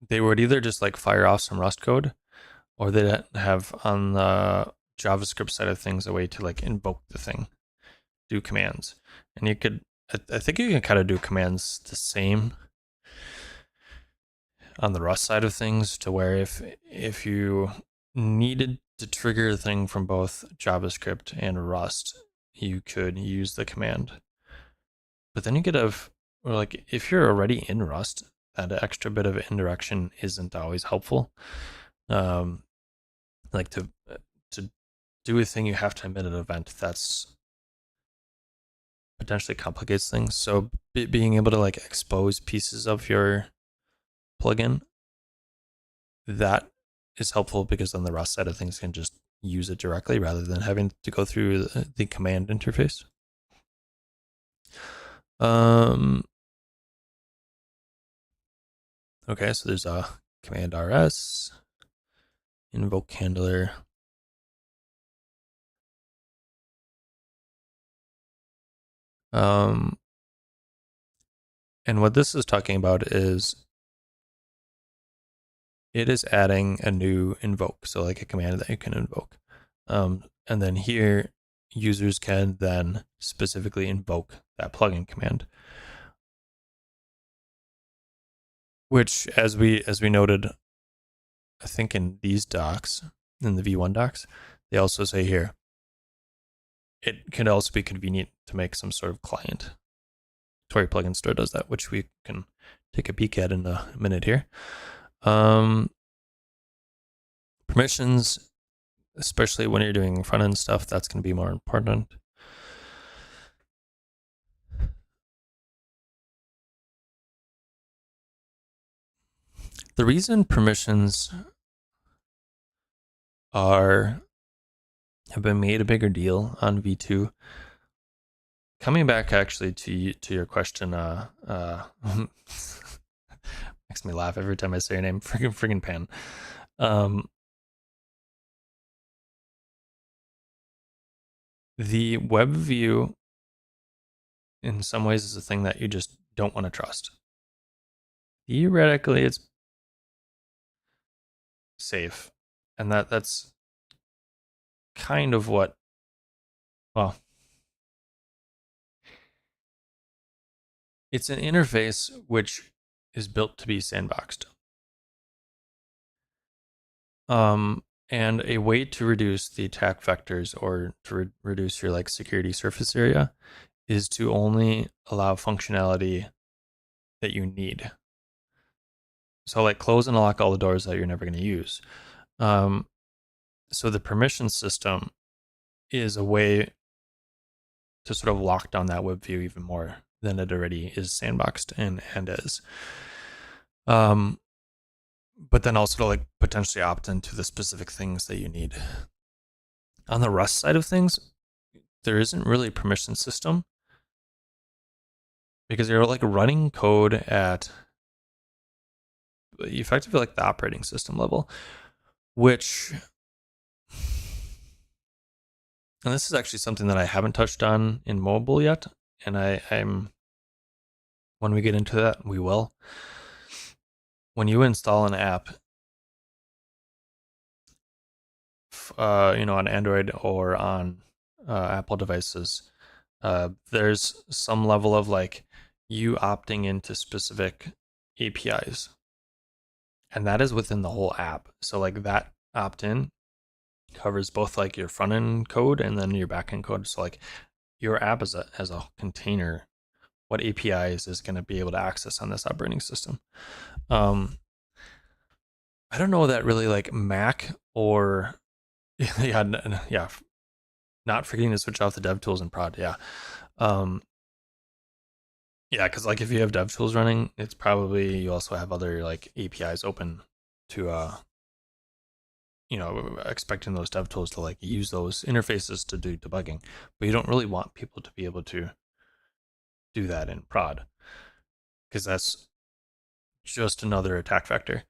they would either just like fire off some Rust code or they'd have on the JavaScript side of things a way to like invoke the thing, do commands. And you could, I think you can kind of do commands the same on the Rust side of things to where if you needed to trigger a thing from both JavaScript and Rust, you could use the command. But then you could have, or like if you're already in Rust, that extra bit of indirection isn't always helpful. Like to do a thing, you have to emit an event. That's potentially complicates things. So being able to like expose pieces of your plugin, that is helpful because then the Rust side of things can just use it directly rather than having to go through the command interface. Okay, so there's a command rs, invoke handler. And what this is talking about is it is adding a new invoke, so like a command that you can invoke. And then here, users can then specifically invoke that plugin command, which, as we noted, I think in these docs, in the V1 docs, they also say here, it can also be convenient to make some sort of client. Tauri plugin store does that, which we can take a peek at in a minute here. Permissions, especially when you're doing front end stuff, that's going to be more important. The reason permissions have been made a bigger deal on V2, coming back actually to your question, makes me laugh every time I say your name, friggin' Pan. The web view in some ways is a thing that you just don't want to trust. Theoretically, it's safe, and that's kind of what, well, it's an interface which is built to be sandboxed. And a way to reduce the attack vectors or to reduce your like security surface area is to only allow functionality that you need. So like close and lock all the doors that you're never going to use. So the permission system is a way to sort of lock down that web view even more than it already is sandboxed and is. But then also to like potentially opt into the specific things that you need. On the Rust side of things, there isn't really a permission system because you're like running code at effectively like the operating system level, which, and this is actually something that I haven't touched on in mobile yet, and I'm when we get into that, we will. When you install an app, on Android or on Apple devices, there's some level of like you opting into specific APIs, and that is within the whole app. So like that opt-in covers both like your front end code and then your back end code. So like your app as a container, what APIs is going to be able to access on this operating system. I don't know that really like Mac or yeah, not forgetting to switch off the dev tools in prod. Yeah. Yeah, because like if you have dev tools running, it's probably you also have other like APIs open to expecting those dev tools to like use those interfaces to do debugging, but you don't really want people to be able to do that in prod because that's just another attack vector.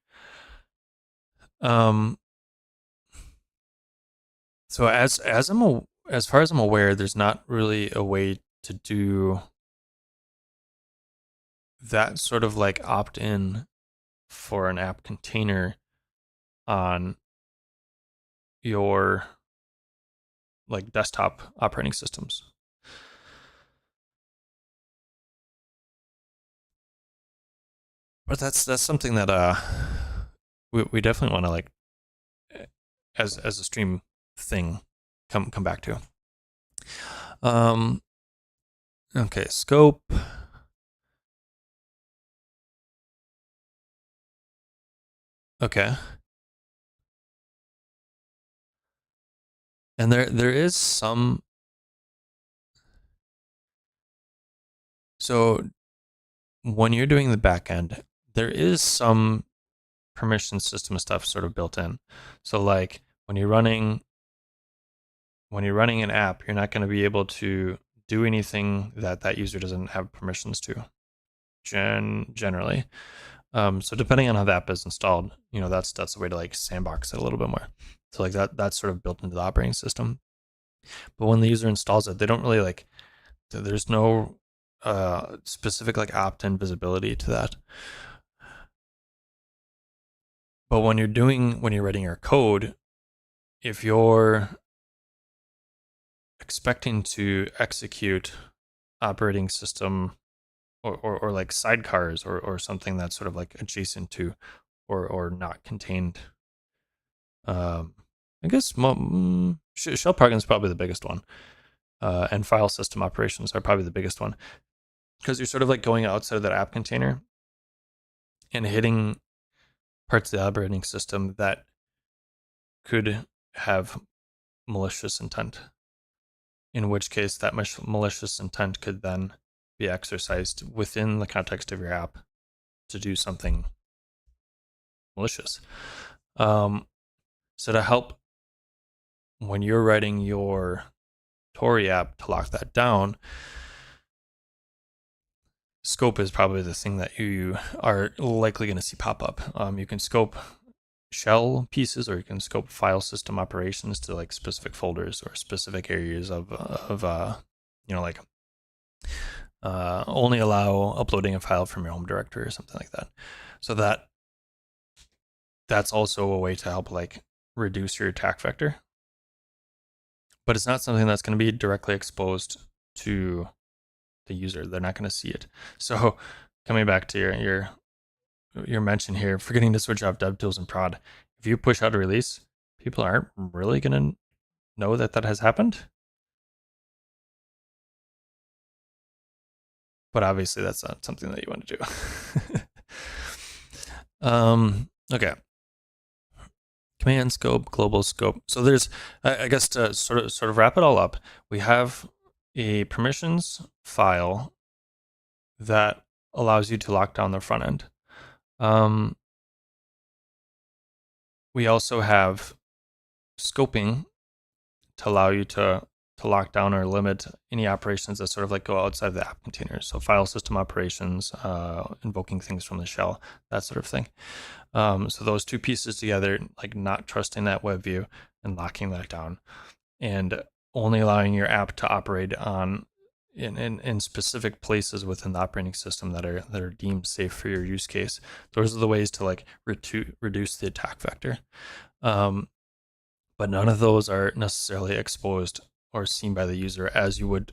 So as far as I'm aware, there's not really a way to do that sort of like opt-in for an app container on your like desktop operating systems. But that's something that we definitely want to like as a stream thing come back to. Okay, scope. Okay. And there is some, so when you're doing the back end, there is some permission system stuff sort of built in. So like when you're running an app, you're not going to be able to do anything that user doesn't have permissions to generally. So depending on how the app is installed, that's the way to like sandbox it a little bit more. So like that's sort of built into the operating system. But when the user installs it, they don't really like There's no specific like opt-in visibility to that. But when you're writing your code, if you're expecting to execute operating system or like sidecars or something that's sort of like adjacent to or not contained, I guess shell plugin is probably the biggest one, and file system operations are probably the biggest one, because you're sort of like going outside of that app container and hitting parts of the operating system that could have malicious intent, in which case that malicious intent could then be exercised within the context of your app to do something malicious. So to help when you're writing your Tauri app to lock that down, scope is probably the thing that you are likely going to see pop up. You can scope shell pieces, or you can scope file system operations to like specific folders or specific areas of like only allow uploading a file from your home directory or something like that. So that's also a way to help like reduce your attack vector, but it's not something that's going to be directly exposed to the user. They're not going to see it. So coming back to your mention here, forgetting to switch off DevTools and prod. If you push out a release, people aren't really going to know that has happened. But obviously that's not something that you want to do. Okay. Command scope, global scope. So there's, I guess to sort of wrap it all up, we have a permissions file that allows you to lock down the front end. We also have scoping to allow you to lock down or limit any operations that sort of like go outside of the app container. So file system operations, invoking things from the shell, that sort of thing. So those two pieces together, like not trusting that web view and locking that down, and only allowing your app to operate on in specific places within the operating system that are deemed safe for your use case. Those are the ways to like reduce the attack vector. But none of those are necessarily exposed or seen by the user as you would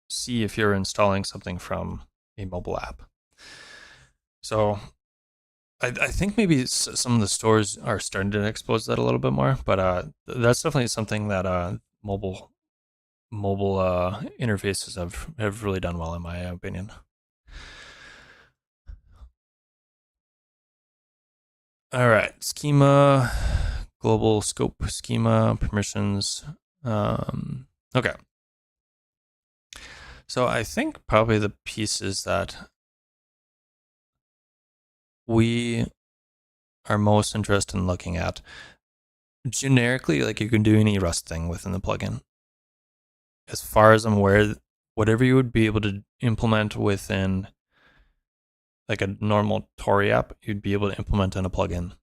see if you're installing something from a mobile app. So I think maybe some of the stores are starting to expose that a little bit more, but that's definitely something that mobile interfaces have really done well, in my opinion. All right, schema, global scope, schema, permissions. Okay. So I think probably the pieces that we are most interested in looking at, generically, like you can do any Rust thing within the plugin. As far as I'm aware, whatever you would be able to implement within like a normal Tauri app, you'd be able to implement in a plugin.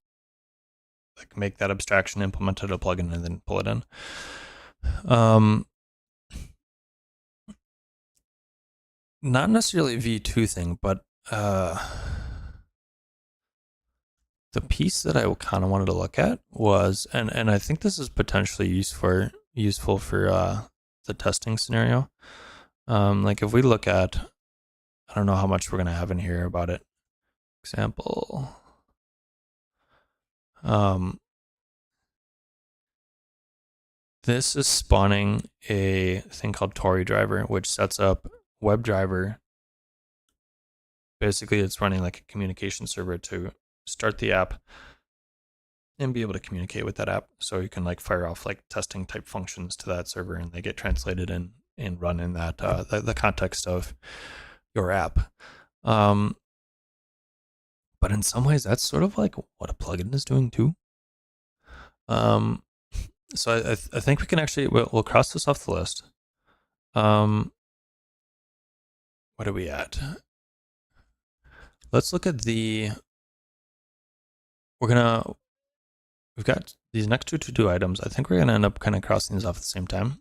Like make that abstraction, implement it in a plugin, and then pull it in. Not necessarily a V2 thing, but the piece that I kind of wanted to look at was, and I think this is potentially useful for the testing scenario. Like if we look at, I don't know how much we're gonna have in here about it. Example. This is spawning a thing called Tauri driver, which sets up WebDriver. Basically, it's running like a communication server to start the app and be able to communicate with that app. So you can like fire off like testing type functions to that server, and they get translated and run in that the context of your app. But in some ways, that's sort of like what a plugin is doing too. So I think we can actually, we'll cross this off the list. What are we at? Let's look at we've got these next two to-do items. I think we're going to end up kind of crossing these off at the same time.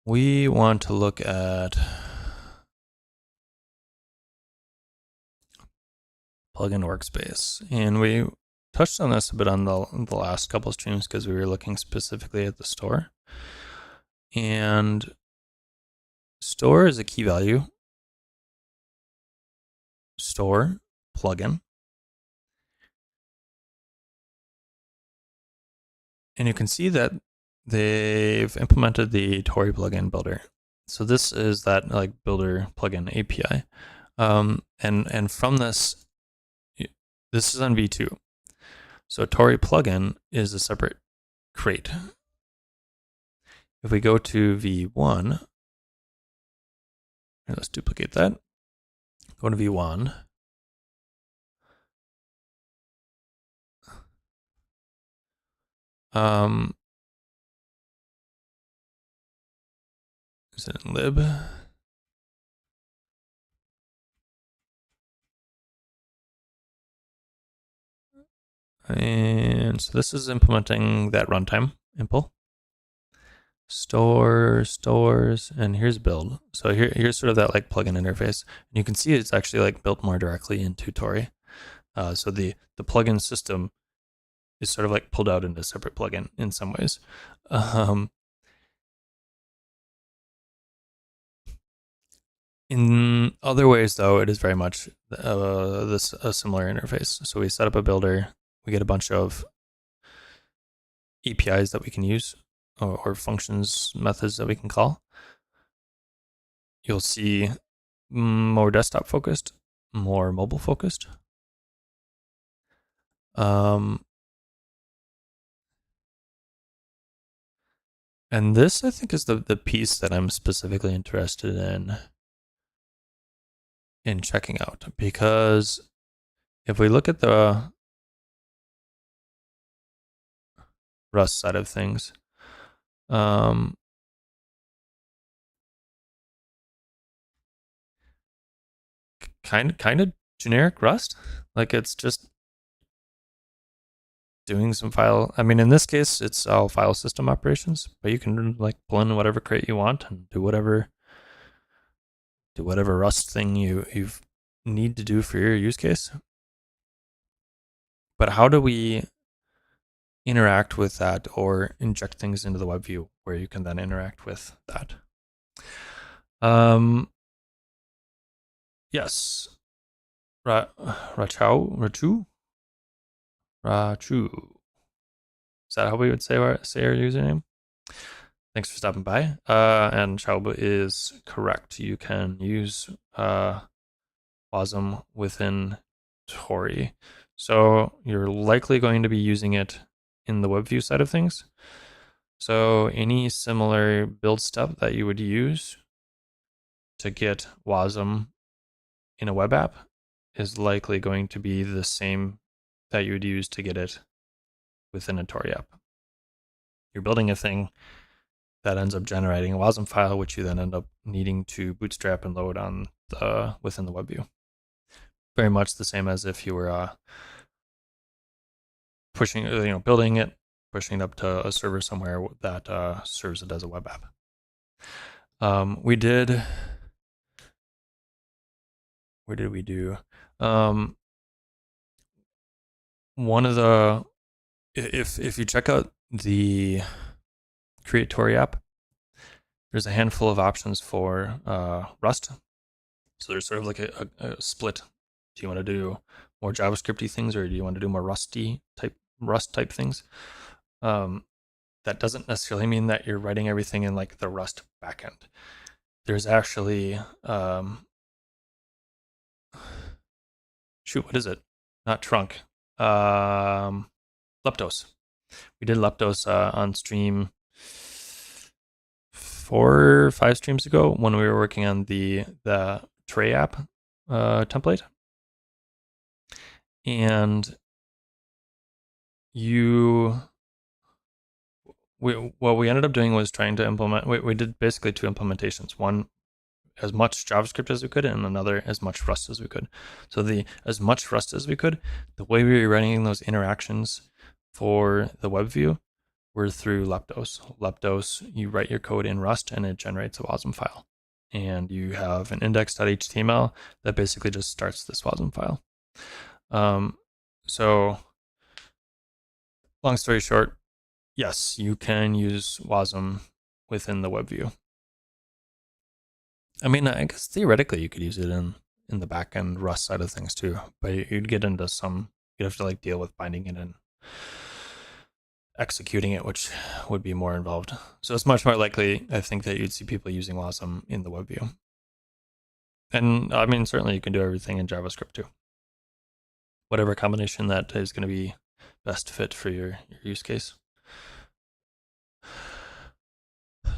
we want to look at plugin workspace, and we touched on this a bit on the last couple streams because we were looking specifically at the store. And store is a key value. Store plugin. And you can see that they've implemented the Tauri plugin builder. So this is that like builder plugin API. And from this is on V2. So Tauri plugin is a separate crate. If we go to V1, let's duplicate that. Go to V1. Is it in lib? And so this is implementing that runtime impl. Stores, and here's build. So here's sort of that like plugin interface. And you can see it's actually like built more directly into Tauri. So the plugin system is sort of like pulled out into a separate plugin in some ways. In other ways, though, it is very much a similar interface. So we set up a builder, we get a bunch of APIs that we can use, or functions, methods that we can call. You'll see more desktop focused, more mobile focused. And this, I think, is the piece that I'm specifically interested in checking out, because if we look at the Rust side of things, kind of generic Rust. Like it's just doing some file. I mean, in this case, it's all file system operations, but you can like pull in whatever crate you want and do whatever Rust thing you need to do for your use case. But how do we interact with that or inject things into the web view where you can then interact with that? Yes. Rachu. Is that how we would say our username? Thanks for stopping by. And Chauba is correct. You can use WASM within Tauri. So you're likely going to be using it in the web view side of things. So any similar build step that you would use to get WASM in a web app is likely going to be the same that you would use to get it within a Tauri app. You're building a thing that ends up generating a WASM file, which you then end up needing to bootstrap and load on within the web view. Very much the same as if you were pushing, building it, pushing it up to a server somewhere that serves it as a web app. Where did we do? One of the, if you check out the Create Tauri app, there's a handful of options for Rust. So there's sort of like a split. Do you want to do more JavaScripty things, or do you want to do more Rust type things? That doesn't necessarily mean that you're writing everything in like the Rust backend. There's actually what is it? Not trunk. Leptos. We did Leptos on stream 4 or 5 streams ago when we were working on the Tray app template. And what we ended up doing was trying to implement, we did basically 2 implementations. One, as much JavaScript as we could, and another, as much Rust as we could. So the as much Rust as we could, the way we were running those interactions for the web view we're through leptos. Leptos, you write your code in Rust and it generates a WASM file. And you have an index.html that basically just starts this WASM file. So long story short, yes, you can use WASM within the web view. I mean, I guess theoretically you could use it in the backend Rust side of things too, but you'd get into you'd have to like deal with binding it and executing it, which would be more involved. So it's much more likely, I think, that you'd see people using WASM in the web view. And I mean, certainly you can do everything in JavaScript too. Whatever combination that is going to be best fit for your use case.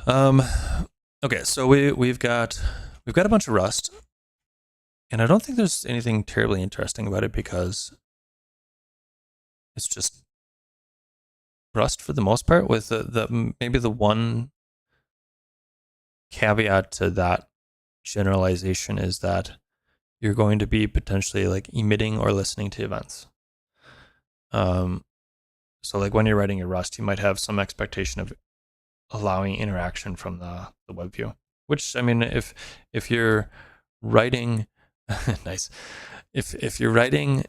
Okay, so we've got a bunch of Rust, and I don't think there's anything terribly interesting about it because it's just Rust for the most part, with the maybe the one caveat to that generalization is that you're going to be potentially like emitting or listening to events. So like when you're writing your Rust, you might have some expectation of allowing interaction from the web view, which, I mean, if you're writing nice, if you're writing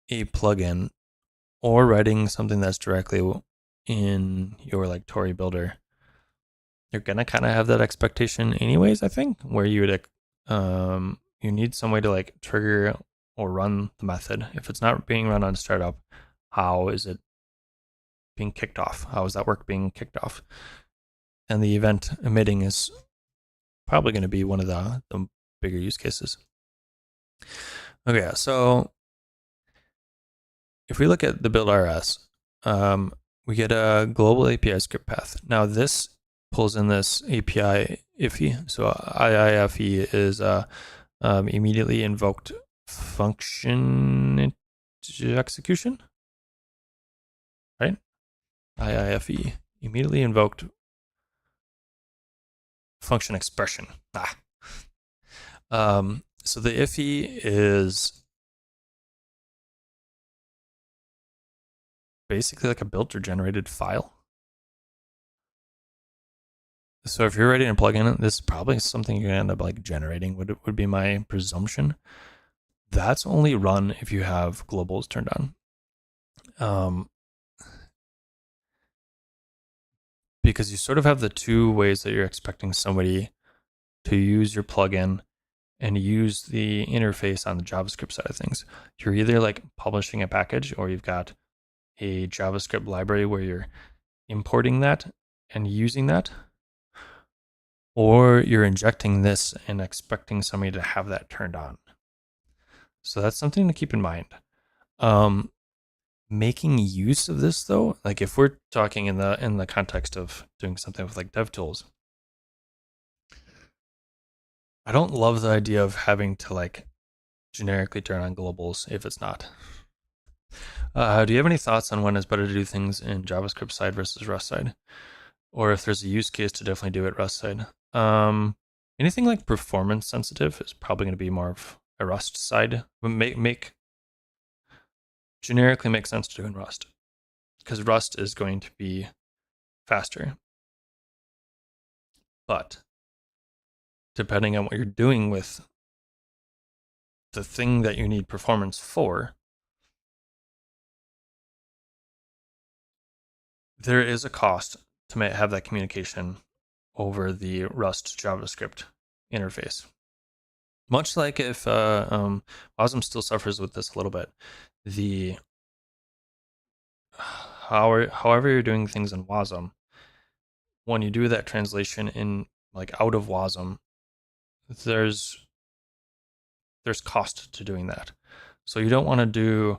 a plugin or writing something that's directly in your like Tauri builder, you're gonna kind of have that expectation anyways, I think, where you would you need some way to like trigger or run the method. If it's not being run on startup, how is it being kicked off? How is that work being kicked off? And the event emitting is probably going to be one of the bigger use cases. Okay, so if we look at the build.rs, we get a global API script path. Now this pulls in this API IFE. So IIFE is immediately invoked function execution, right? IIFE, immediately invoked function expression. So the IFE is basically like a built or generated file. So if you're writing a plugin, this is probably something you're gonna end up like generating, would be my presumption. That's only run if you have globals turned on. Because you sort of have the two ways that you're expecting somebody to use your plugin and use the interface on the JavaScript side of things. You're either like publishing a package, or you've got a JavaScript library where you're importing that and using that, or you're injecting this and expecting somebody to have that turned on. So that's something to keep in mind. Making use of this though, like if we're talking in the context of doing something with like DevTools, I don't love the idea of having to like generically turn on globals if it's not. Do you have any thoughts on when it's better to do things in JavaScript side versus Rust side? Or if there's a use case to definitely do it Rust side? Anything like performance sensitive is probably going to be more of a Rust side. Generically make sense to do in Rust, because Rust is going to be faster. But depending on what you're doing with the thing that you need performance for, there is a cost to have that communication over the Rust JavaScript interface. Much like if WASM still suffers with this a little bit, however you're doing things in WASM, when you do that translation in like out of WASM, there's cost to doing that. So you don't want to do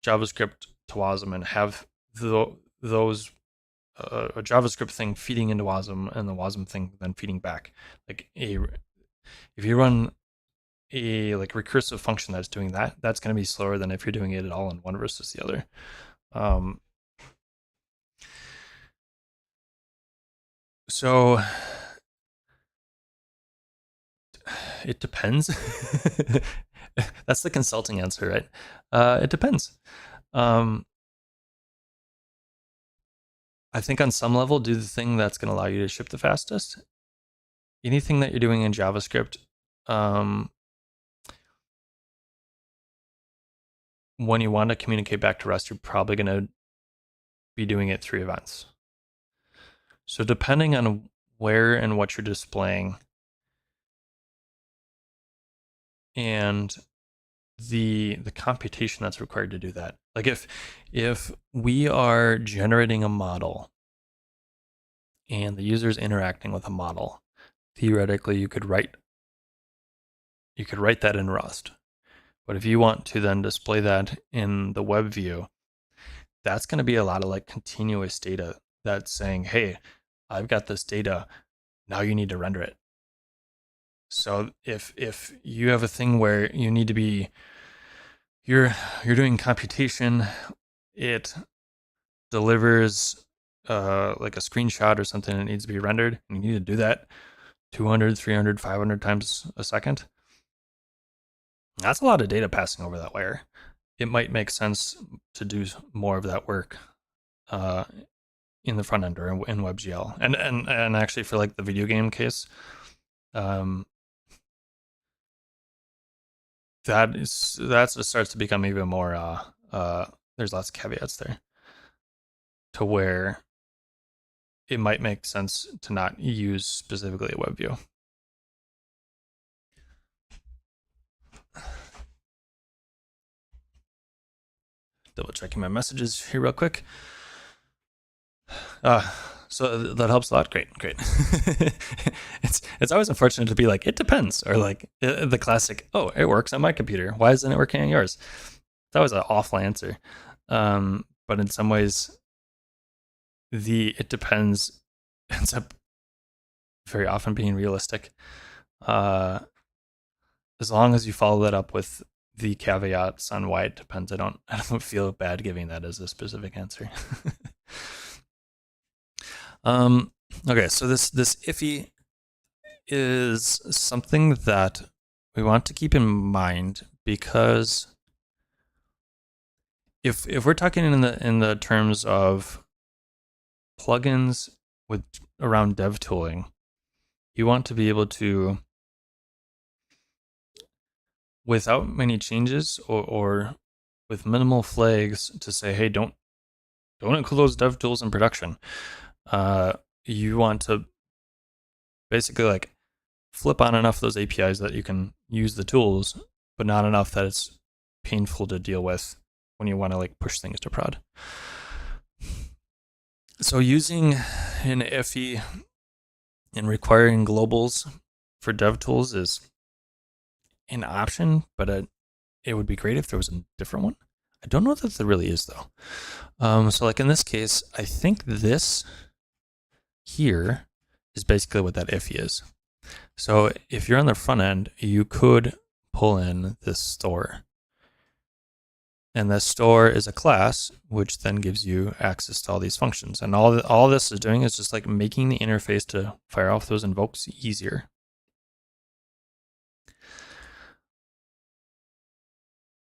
JavaScript to WASM and have those a JavaScript thing feeding into WASM and the WASM thing then feeding back. Like if you run a like recursive function that's doing that, that's going to be slower than if you're doing it at all in one versus the other. So it depends. That's the consulting answer, right? It depends. Um, I think on some level, do the thing that's going to allow you to ship the fastest. Anything that you're doing in JavaScript, um, when you want to communicate back to Rest, you're probably going to be doing it through events. So depending on where and what you're displaying and the computation that's required to do that. Like if we are generating a model and the user is interacting with a model, theoretically you could write that in Rust. But if you want to then display that in the web view, that's going to be a lot of like continuous data that's saying, hey, I've got this data, now you need to render it. So if you have a thing where you need to be you're doing computation, it delivers like a screenshot or something that needs to be rendered, and you need to do that 200, 300, 500 times a second. That's a lot of data passing over that wire. It might make sense to do more of that work in the front end or in WebGL. And actually for like the video game case, that starts to become even more there's lots of caveats there to where it might make sense to not use specifically a web view. Double checking my messages here real quick. So that helps a lot. Great. It's always unfortunate to be like, it depends, or like the classic, oh, it works on my computer, why isn't it working on yours? That was an awful answer. But in some ways, it depends ends up very often being realistic. As long as you follow that up with the caveats on why it depends, I don't feel bad giving that as a specific answer. Okay, so this iffy is something that we want to keep in mind, because if we're talking in the terms of plugins with around dev tooling, you want to be able to, without many changes or with minimal flags, to say, hey, don't include those dev tools in production. You want to basically like flip on enough of those APIs that you can use the tools, but not enough that it's painful to deal with when you want to like push things to prod. So using an iffy and requiring globals for dev tools is an option, but it would be great if there was a different one. I don't know that there really is though. So like in this case, I think this here is basically what that iffy is. So if you're on the front end, you could pull in this store. And the store is a class, which then gives you access to all these functions. And all this is doing is just like making the interface to fire off those invokes easier.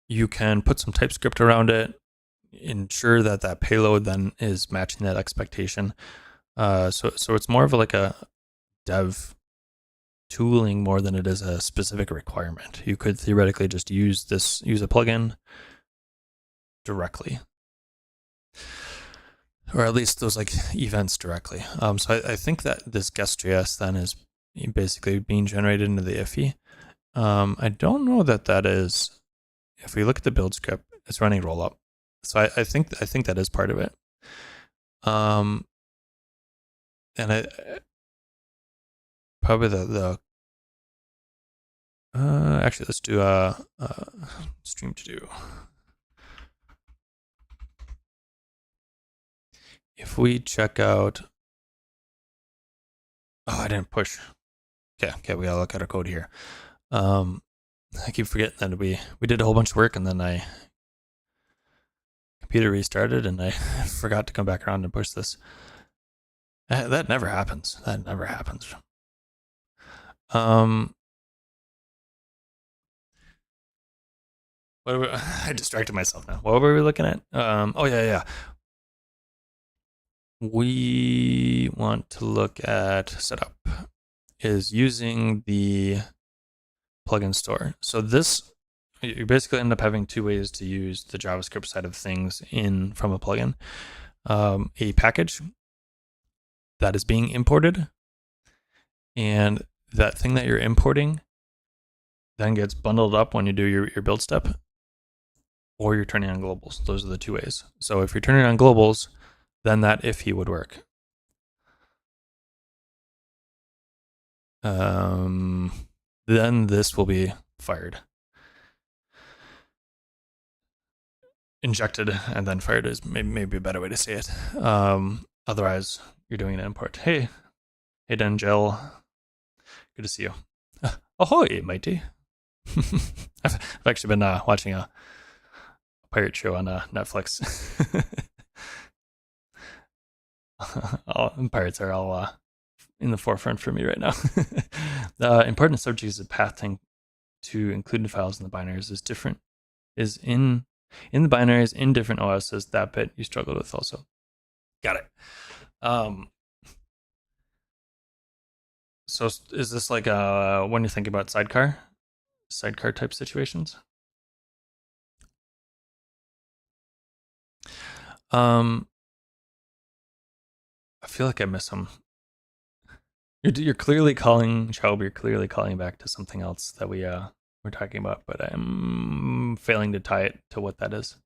You can put some TypeScript around it, ensure that that payload then is matching that expectation. So it's more of like a dev tooling more than it is a specific requirement. You could theoretically just use a plugin directly, or at least those like events directly. So I think that this guest.js then is basically being generated into the iffy. I don't know that is. If we look at the build script, it's running rollup. So I think that is part of it. And I probably actually let's do a stream to do. If we check out, I didn't push. Okay, we gotta look at our code here. I keep forgetting that we did a whole bunch of work and then computer restarted and I forgot to come back around and push this. That never happens. I distracted myself now. What were we looking at? Oh yeah. We want to look at setup is using the plugin store. So this, you basically end up having two ways to use the JavaScript side of things in from a plugin. A package that is being imported, and that thing that you're importing then gets bundled up when you do your build step, or you're turning on globals. Those are the two ways. So if you're turning on globals, then that if he would work. Then this will be fired. Injected and then fired is maybe a better way to say it. Otherwise, you're doing an import. Hey Dangel, good to see you. Ahoy, matey. I've actually been watching a pirate show on Netflix. Pirates are all in the forefront for me right now. The important subject is the pathing to included files in the binaries is different. Is in the binaries in different OSs. That bit you struggled with also. Got it. So is this like when you think about sidecar type situations? I feel like I miss him. You're clearly calling Chaub. You're clearly calling back to something else that we're talking about, but I'm failing to tie it to what that is.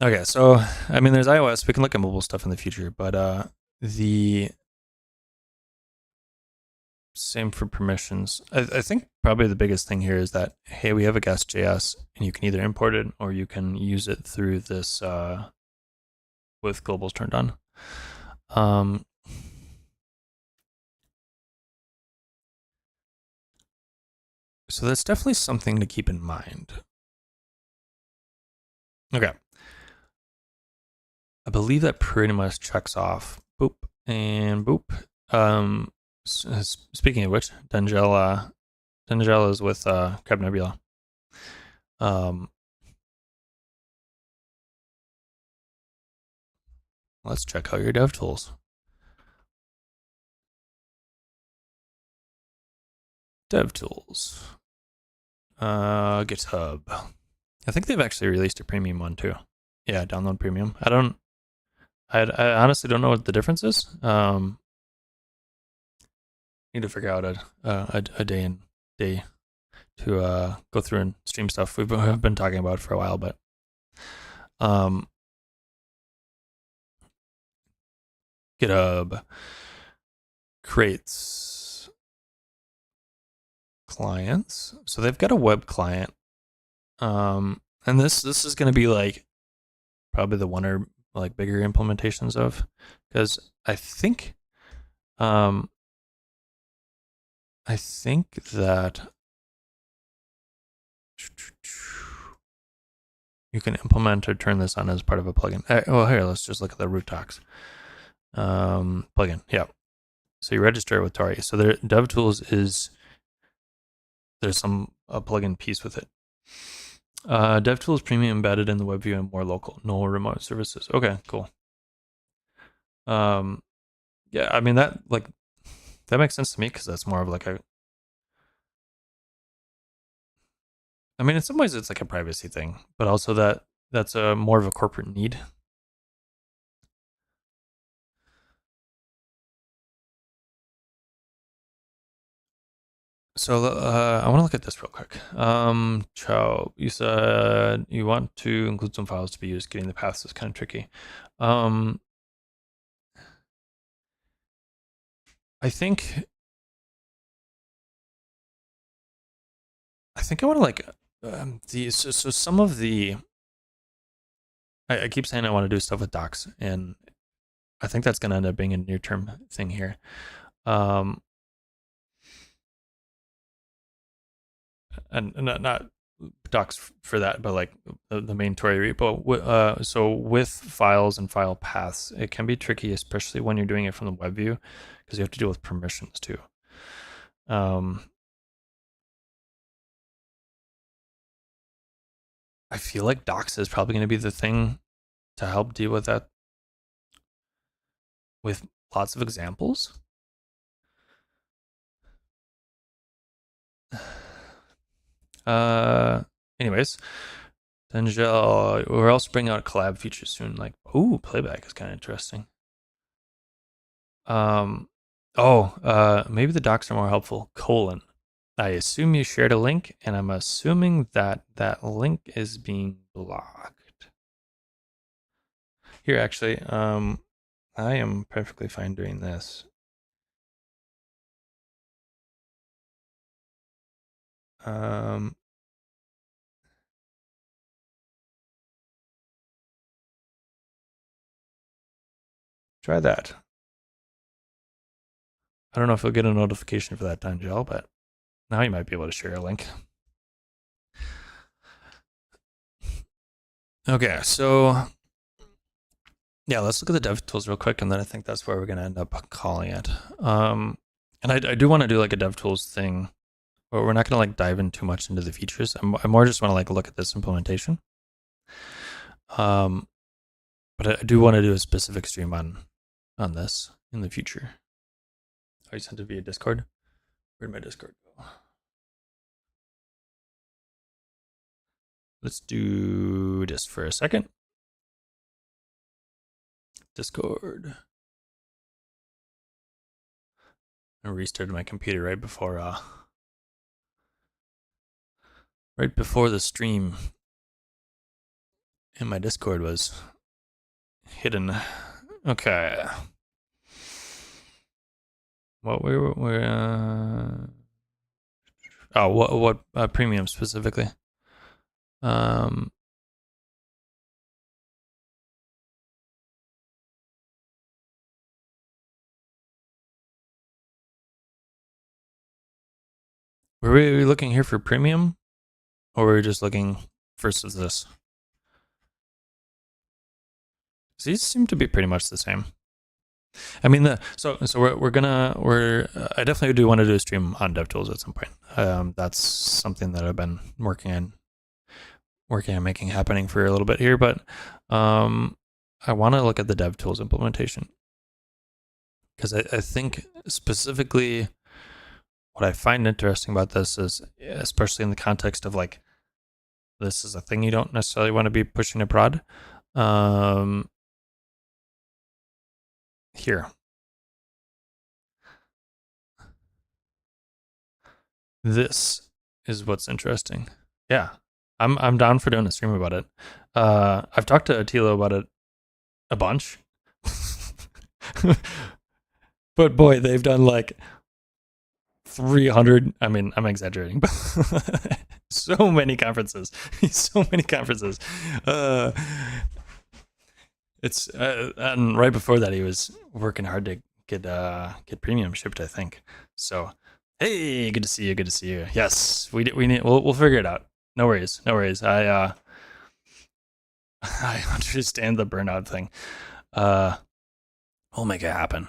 Okay, so I mean, there's iOS. We can look at mobile stuff in the future, but the same for permissions. I think probably the biggest thing here is that, hey, we have a guest.js, and you can either import it or you can use it through this with globals turned on. So that's definitely something to keep in mind. Okay. I believe that pretty much checks off boop and boop. Speaking of which, Dangel is with Crab Nebula. Let's check out your dev tools. Dev tools. GitHub. I think they've actually released a premium one too. Yeah, download premium. I honestly don't know what the difference is. Need to figure out a day to go through and stream stuff we've been talking about for a while, but GitHub creates clients. So they've got a web client. And this is going to be like probably the one or like bigger implementations of, because I think that you can implement or turn this on as part of a plugin. Well, here, let's just look at the root docs. Plugin, yeah. So you register with Tauri. So their DevTools is, there's some a plugin piece with it. DevTools premium embedded in the web view and more local, no remote services. Okay, cool. Yeah, I mean that makes sense to me because that's more of like I mean, in some ways it's like a privacy thing, but also that's a more of a corporate need. So I want to look at this real quick. Chow, you said you want to include some files to be used. Getting the paths is kind of tricky. I think I want to like so some of the I keep saying I want to do stuff with docs, and I think that's going to end up being a near term thing here. And not docs for that, but like the main Tauri repo. So with files and file paths, it can be tricky, especially when you're doing it from the web view, because you have to deal with permissions too. I feel like docs is probably going to be the thing to help deal with that with lots of examples. Anyways, Denjel, we're also bringing out collab features soon. Like, ooh, playback is kind of interesting. Maybe the docs are more helpful. I assume you shared a link, and I'm assuming that that link is being blocked. Here, actually, I am perfectly fine doing this. Try that. I don't know if you'll get a notification for that, Dangel, but now you might be able to share a link. Okay, so yeah, let's look at the dev tools real quick, and then I think that's where we're going to end up calling it. And I do want to do like a dev tools thing, but we're not going to like dive in too much into the features. I more just want to like look at this implementation. But I do want to do a specific stream on this in the future. Oh, you sent it via Discord? Where'd my Discord go? Let's do this for a second. Discord. I restarted my computer right before the stream, and my Discord was hidden. Okay. What what premium specifically? Were we looking here for premium, or were we just looking first of this? These seem to be pretty much the same. I mean, I definitely do want to do a stream on DevTools at some point. That's something that I've been working on making happening for a little bit here, but I want to look at the DevTools implementation because I think specifically what I find interesting about this is, especially in the context of like, this is a thing you don't necessarily want to be pushing abroad. Here. This is what's interesting. Yeah. I'm down for doing a stream about it. I've talked to Attilo about it a bunch. But boy, they've done like 300. I mean, I'm exaggerating, but so many conferences. So many conferences. It's and right before that, he was working hard to get premium shipped, I think. So, hey, good to see you. Good to see you. Yes, we need. We'll figure it out. No worries. No worries. I I understand the burnout thing. We'll make it happen.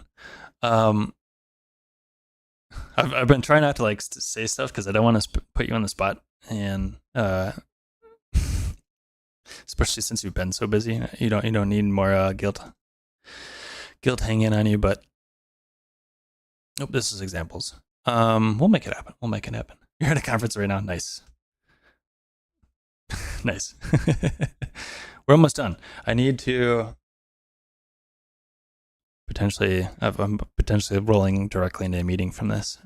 I've been trying not to like say stuff because I don't want to put you on the spot, and especially since you've been so busy, you don't need more guilt hanging on you. But this is examples. We'll make it happen. We'll make it happen. You're at a conference right now. Nice. Nice. We're almost done. I need to I'm potentially rolling directly into a meeting from this.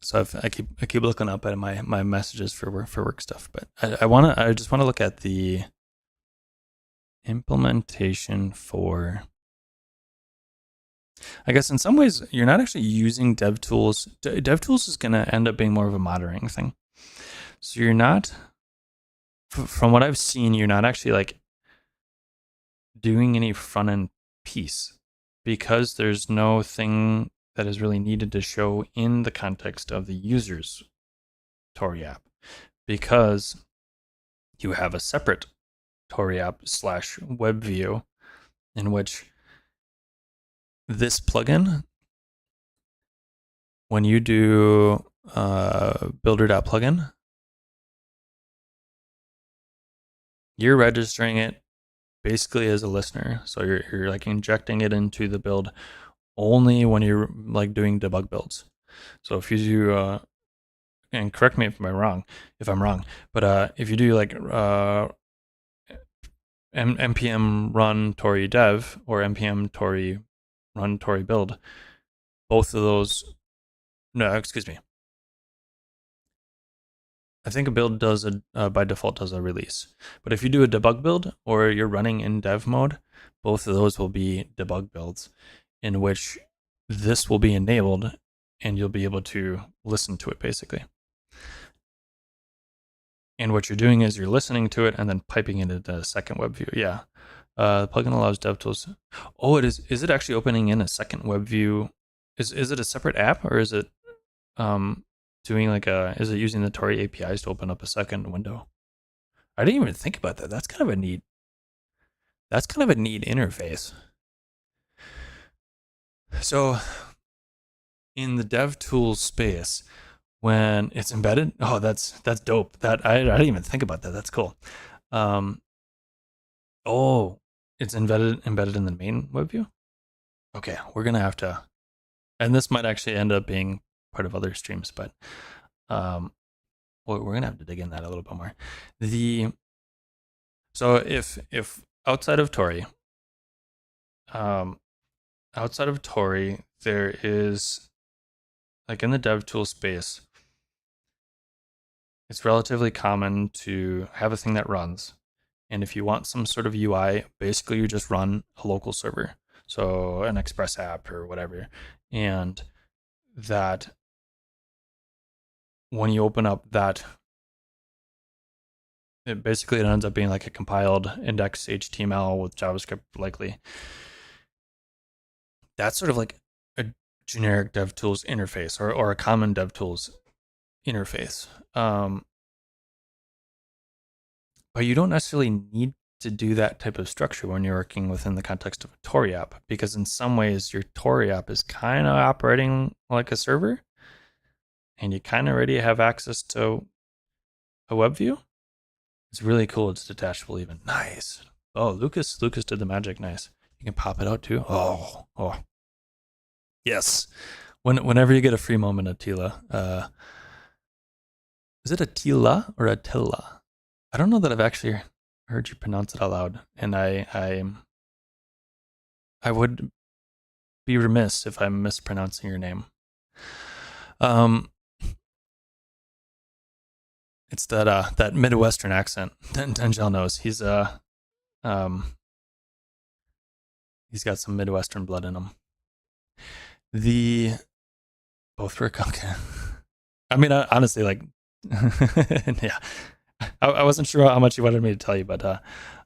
So I keep looking up at my messages for work stuff, but I just want to look at the implementation for. I guess in some ways you're not actually using DevTools. DevTools is going to end up being more of a monitoring thing. So you're not, from what I've seen, you're not actually like doing any front end piece because there's no thing that is really needed to show in the context of the user's Tauri app because you have a separate Tauri app / web view in which this plugin, when you do builder.plugin, you're registering it basically as a listener. So you're like injecting it into the build only when you're like doing debug builds. So if you do, and correct me if I'm wrong, but if you do like npm run Tauri dev or npm Tauri run Tauri build, both of those, no, excuse me. I think a build does by default does a release. But if you do a debug build or you're running in dev mode, both of those will be debug builds in which this will be enabled and you'll be able to listen to it basically. And what you're doing is you're listening to it and then piping it into a second web view. Yeah. The plugin allows DevTools. Oh, it is. Is it actually opening in a second web view? Is it a separate app or is it doing like is it using the Tauri APIs to open up a second window? I didn't even think about that. That's kind of a neat interface. So in the DevTools space, when it's embedded, oh, that's dope. That I didn't even think about that. That's cool. Oh, it's embedded in the main web view. Okay, we're gonna have to, and this might actually end up being part of other streams, but we're gonna have to dig in that a little bit more. So if outside of Tauri, there is like in the DevTools space, it's relatively common to have a thing that runs. And if you want some sort of UI, basically you just run a local server. So an Express app or whatever. And that when you open up that, it ends up being like a compiled index HTML with JavaScript likely. That's sort of like a generic DevTools interface or a common DevTools interface. But you don't necessarily need to do that type of structure when you're working within the context of a Tauri app, because in some ways your Tauri app is kind of operating like a server, and you kind of already have access to a web view. It's really cool. It's detachable even. Nice. Oh, Lucas did the magic. Nice. You can pop it out too. Oh. Yes. Whenever you get a free moment, Attila. Is it Attila or Attila? I don't know that I've actually heard you pronounce it out loud, and I would be remiss if I'm mispronouncing your name. It's that Midwestern accent. Denjel knows he's got some Midwestern blood in him. Both work okay. I mean, honestly, like, yeah. I wasn't sure how much you wanted me to tell you, but I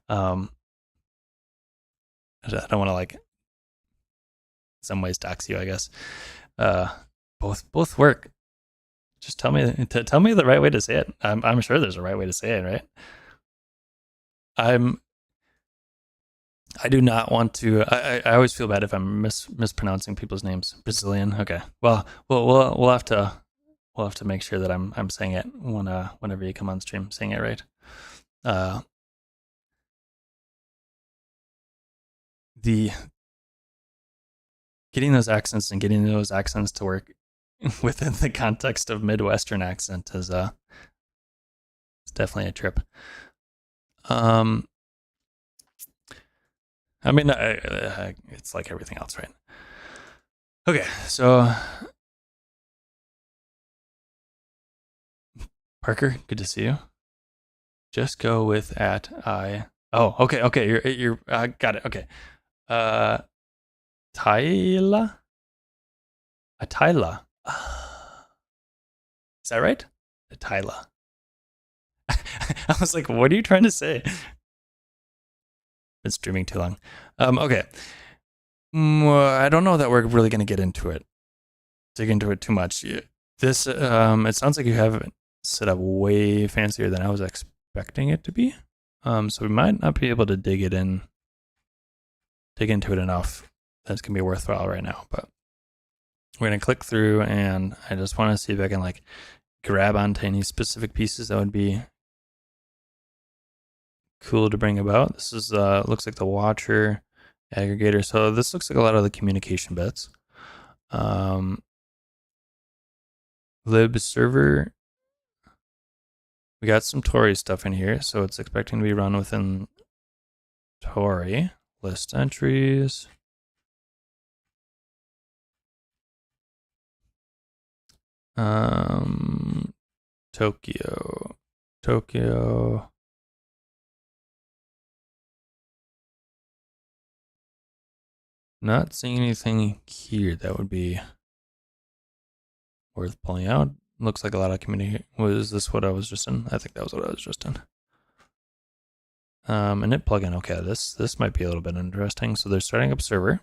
don't want to like in some ways dox you, I guess. Both work. Just tell me the right way to say it. I'm sure there's a right way to say it, right? I do not want to. I always feel bad if I'm mispronouncing people's names. Brazilian. Okay. Well, we'll have to make sure that I'm saying it whenever you come on stream, saying it right. The getting those accents to work within the context of Midwestern accent is it's definitely a trip. I mean, it's like everything else, right? Okay, so Parker, good to see you. Just go with @I. Oh, okay. You're got it. Okay. Tyla. Tyla. Is that right? Tyla. I was like, what are you trying to say? Been streaming too long. Okay. I don't know that we're really going to dig into it too much. This it sounds like you have it set up way fancier than I was expecting it to be. So we might not be able to dig into it enough that it's gonna be worthwhile right now. But we're gonna click through, and I just want to see if I can like grab onto any specific pieces that would be cool to bring about. This is looks like the watcher aggregator. So this looks like a lot of the communication bits. Lib server. We got some Tauri stuff in here, so it's expecting to be run within Tauri. List entries. Tokyo. Not seeing anything here that would be worth pulling out. Looks like a lot of community. Was this what I was just in? I think that was what I was just in. Init plugin. Okay, this might be a little bit interesting. So they're starting up server.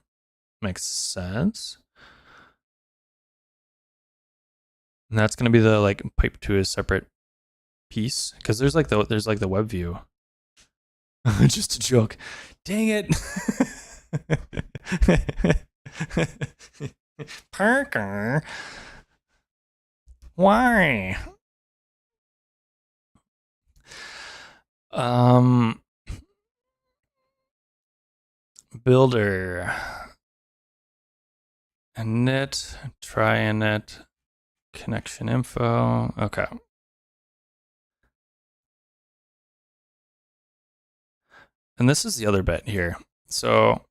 Makes sense. And that's gonna be the like pipe to a separate piece because there's like the web view. Just a joke. Dang it. Parker. Why? Builder. Init, try init, connection info. Okay. And this is the other bit here. So,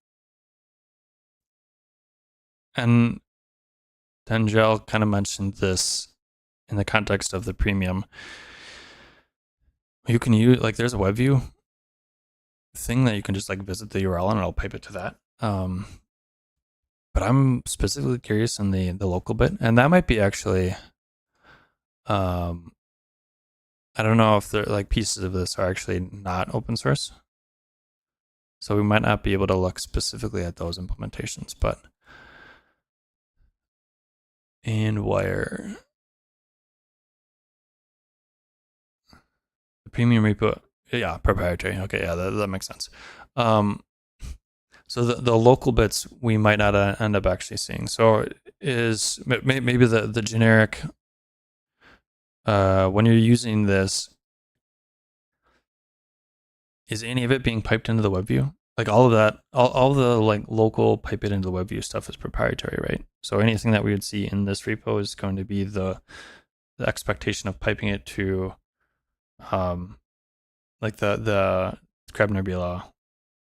and Dengel kind of mentioned this in the context of the premium. You can use, like, there's a web view thing that you can just like visit the URL and it'll pipe it to that. But I'm specifically curious in the local bit, and that might be actually, I don't know if they're like pieces of this are actually not open source. So we might not be able to look specifically at those implementations, but and wire. The premium repo, yeah, proprietary. Okay, yeah, that makes sense. So the local bits we might not end up actually seeing. So is maybe the generic, when you're using this, is any of it being piped into the web view? Like all of that, all the like local pipe it into the web view stuff is proprietary, right? So anything that we would see in this repo is going to be the expectation of piping it to, like the Crab Nebula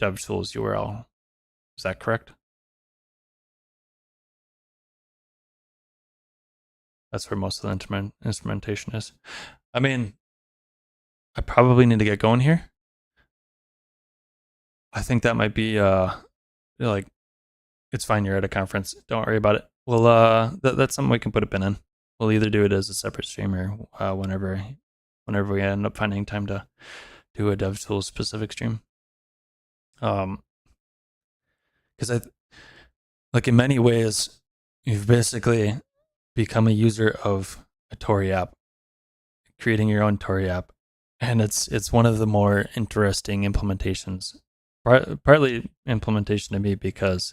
DevTools URL. Is that correct? That's where most of the instrumentation is. I mean, I probably need to get going here. I think that might be like, it's fine. You're at a conference. Don't worry about it. Well, that's something we can put a pin in. We'll either do it as a separate stream or whenever we end up finding time to do a DevTools specific stream. Because like in many ways, you've basically become a user of a Tauri app, creating your own Tauri app, and it's one of the more interesting implementations. Partly implementation to me because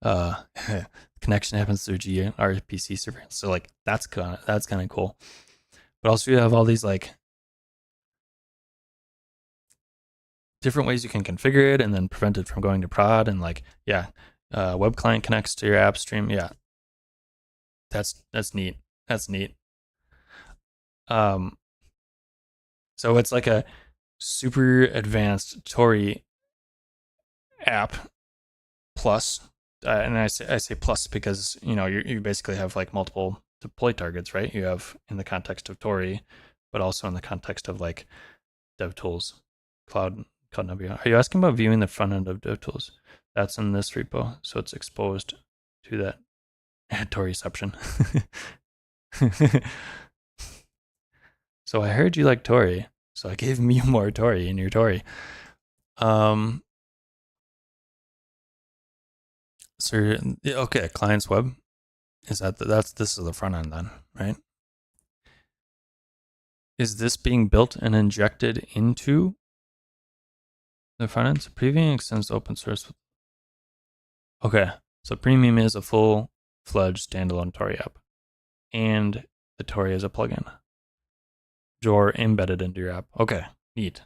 connection happens through gRPC server, so like that's kind of cool. But also you have all these like different ways you can configure it and then prevent it from going to prod, and like web client connects to your app stream. Yeah, that's neat. That's neat. So it's like a super advanced Tauri app plus, and I say plus because you basically have like multiple deploy targets, right? You have in the context of Tauri, but also in the context of like DevTools, Cloud Nebula. Are you asking about viewing the front end of DevTools? That's in this repo, so it's exposed to that Tauriception. So I heard you like Tauri, so I gave you more Tauri in your Tauri. So okay, client's web. Is this is the front end then, right? Is this being built and injected into the front end? So Premium extends open source. Okay, so Premium is a full-fledged standalone Tauri app, and the Tauri is a plugin. You're embedded into your app. Okay, neat.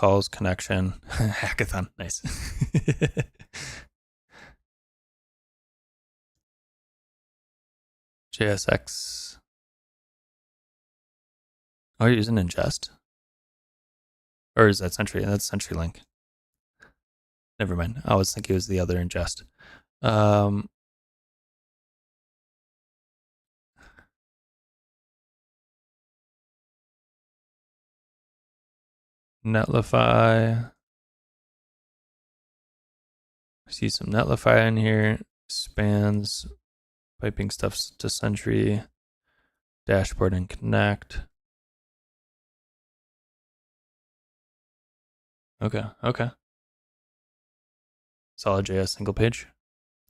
protocols connection. Hackathon, nice. JSX. Oh, you're using ingest? Or is that Sentry? That's CenturyLink. Never mind. I was thinking it was the other ingest. Netlify. I see some Netlify in here. Spans, piping stuff to Sentry, dashboard and connect. Okay. Solid.js single page.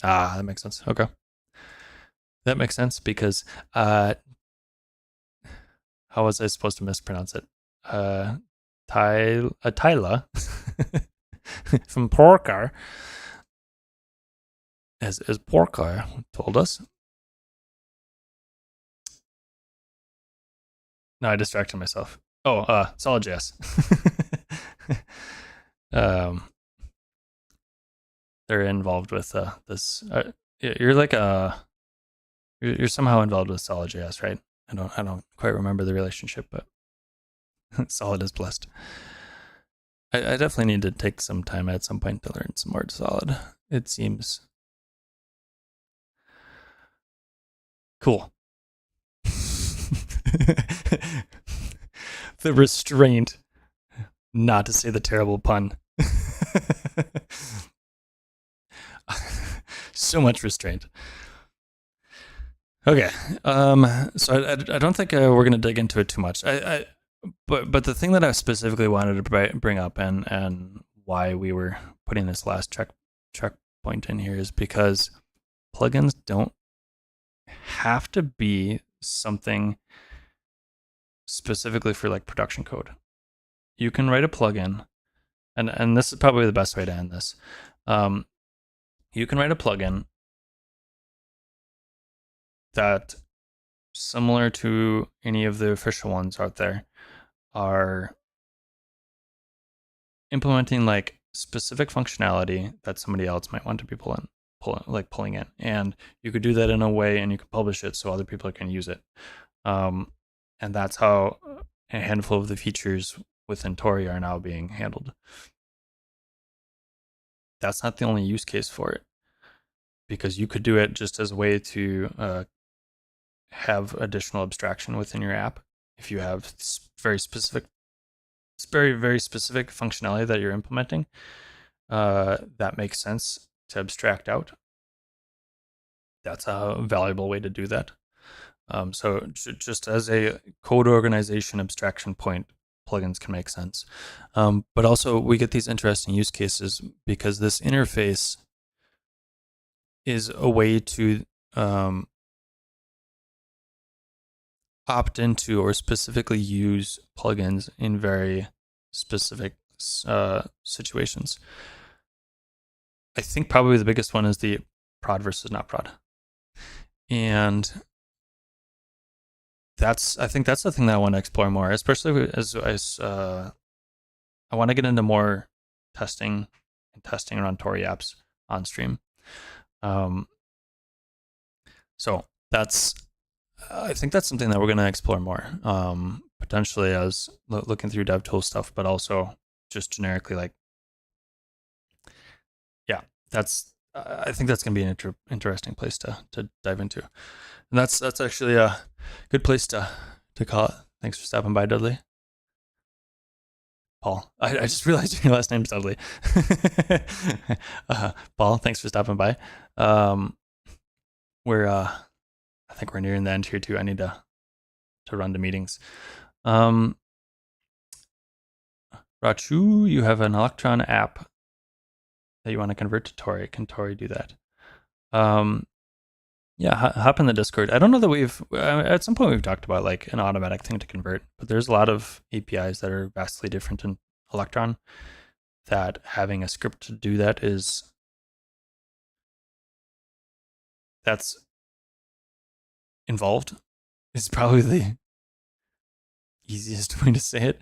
That makes sense. Okay. That makes sense because how was I supposed to mispronounce it? Tyla from Porker, as Porker told us. No, I distracted myself. Solid.js. They're involved with this. You're like you're somehow involved with Solid.js, right? I don't quite remember the relationship, but Solid is blessed. I definitely need to take some time at some point to learn some more Solid. It seems cool. The restraint, not to say the terrible pun. So much restraint. Okay, so I don't think we're gonna dig into it too much. But the thing that I specifically wanted to bring up and why we were putting this last checkpoint in here is because plugins don't have to be something specifically for like production code. You can write a plugin, and this is probably the best way to end this. You can write a plugin that, similar to any of the official ones out there, are implementing like specific functionality that somebody else might want to be pulling in, and you could do that in a way, and you could publish it so other people can use it. And that's how a handful of the features within Tauri are now being handled. That's not the only use case for it, because you could do it just as a way to have additional abstraction within your app. If you have very specific functionality that you're implementing, that makes sense to abstract out. That's a valuable way to do that. So just as a code organization abstraction point, plugins can make sense. But also we get these interesting use cases because this interface is a way to opt into or specifically use plugins in very specific situations. I think probably the biggest one is the prod versus not prod. And I think that's the thing that I want to explore more, especially as I want to get into more testing around Tauri apps on stream. So I think that's something that we're going to explore more, potentially as looking through DevTools stuff, but also just generically, like, yeah, I think that's going to be an interesting place to dive into. And that's actually a good place to call it. Thanks for stopping by, Dudley. Paul, I just realized your last name's Dudley. Paul, thanks for stopping by. I think we're nearing the end here too. I need to run to meetings. Rachu, you have an Electron app that you want to convert to Tauri. Can Tauri do that? Yeah, hop in the Discord. I don't know that we've at some point we've talked about like an automatic thing to convert, but there's a lot of APIs that are vastly different in Electron that having a script to do that's involved is probably the easiest way to say it.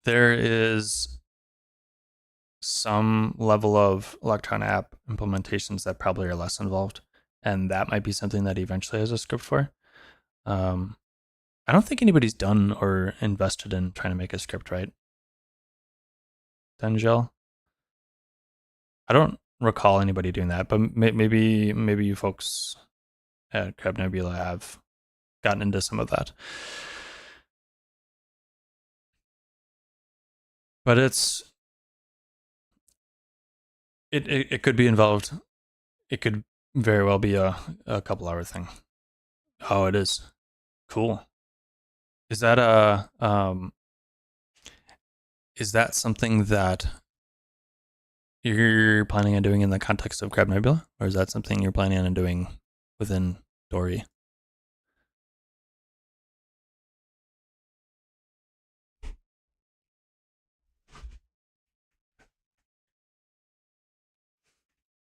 there is some level of Electron app implementations that probably are less involved, and that might be something that eventually has a script for. I don't think anybody's done or invested in trying to make a script, right? Dengel? I don't recall anybody doing that, but maybe you folks at Crab Nebula have gotten into some of that. But it could be involved. It could very well be a couple hour thing. Oh, it is. Cool. Is that is that something that you're planning on doing in the context of Crab Nebula, or is that something you're planning on doing within Tauri?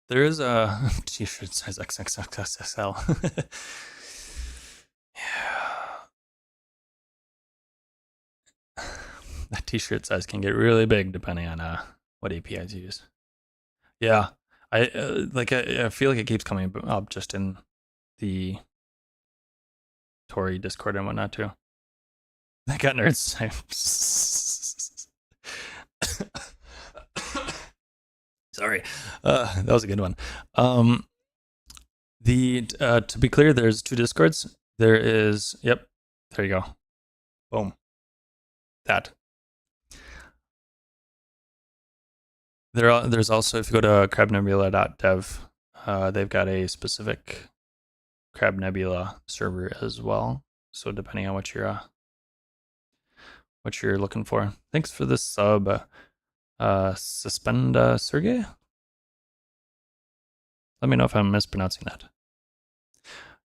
There is a t-shirt size XXXXL. Yeah. That t-shirt size can get really big depending on what APIs you use. Yeah, I feel like it keeps coming up just in the Tauri Discord and whatnot too. I got nerds. Sorry, that was a good one. The to be clear, there's two Discords. There is there you go. Boom. That. There's also, if you go to crabnebula.dev, they've got a specific Crab Nebula server as well. So depending on what you're looking for. Thanks for this sub, Suspenda Sergey. Let me know if I'm mispronouncing that.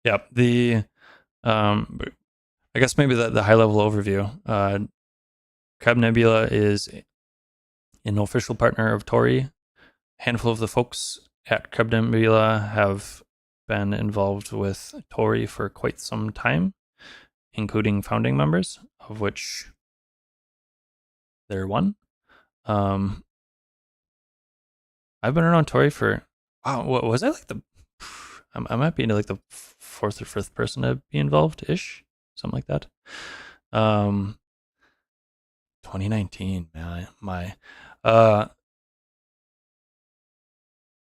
Yeah, I guess maybe the high level overview. Crab Nebula is an official partner of Tauri. A handful of the folks at Crab Nebula have been involved with Tauri for quite some time, including founding members, of which they're one. I've been around Tauri for, wow, what was I like I might be like the fourth or fifth person to be involved ish, something like that. 2019, man,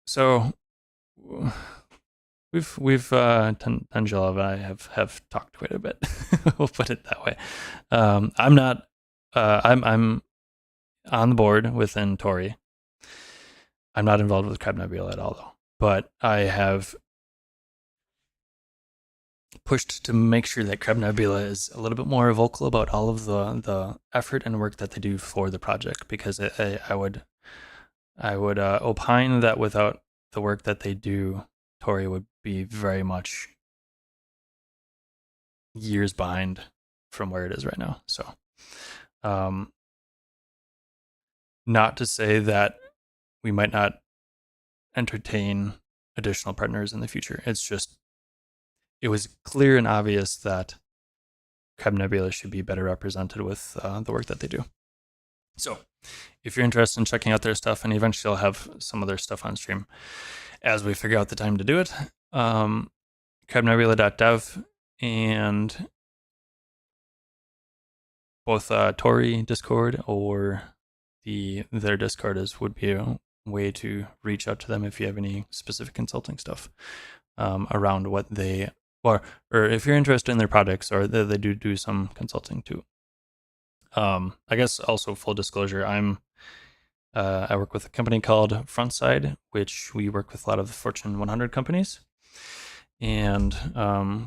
so we've Tangela and I have talked quite a bit. We'll put it that way. I'm not. I'm on the board within Tauri. I'm not involved with Crab Nebula at all, though. But I have pushed to make sure that Crab Nebula is a little bit more vocal about all of the effort and work that they do for the project, because I would opine that without the work that they do, Tauri would be very much years behind from where it is right now. So, not to say that we might not entertain additional partners in the future. It's just, it was clear and obvious that Crab Nebula should be better represented with the work that they do. So, if you're interested in checking out their stuff, and eventually I'll have some of their stuff on stream as we figure out the time to do it, crabnebula.dev and both Tauri Discord or their Discord would be a way to reach out to them if you have any specific consulting stuff around what they, or if you're interested in their products, or they do some consulting too. I guess also full disclosure, I work with a company called Frontside, which we work with a lot of the Fortune 100 companies, and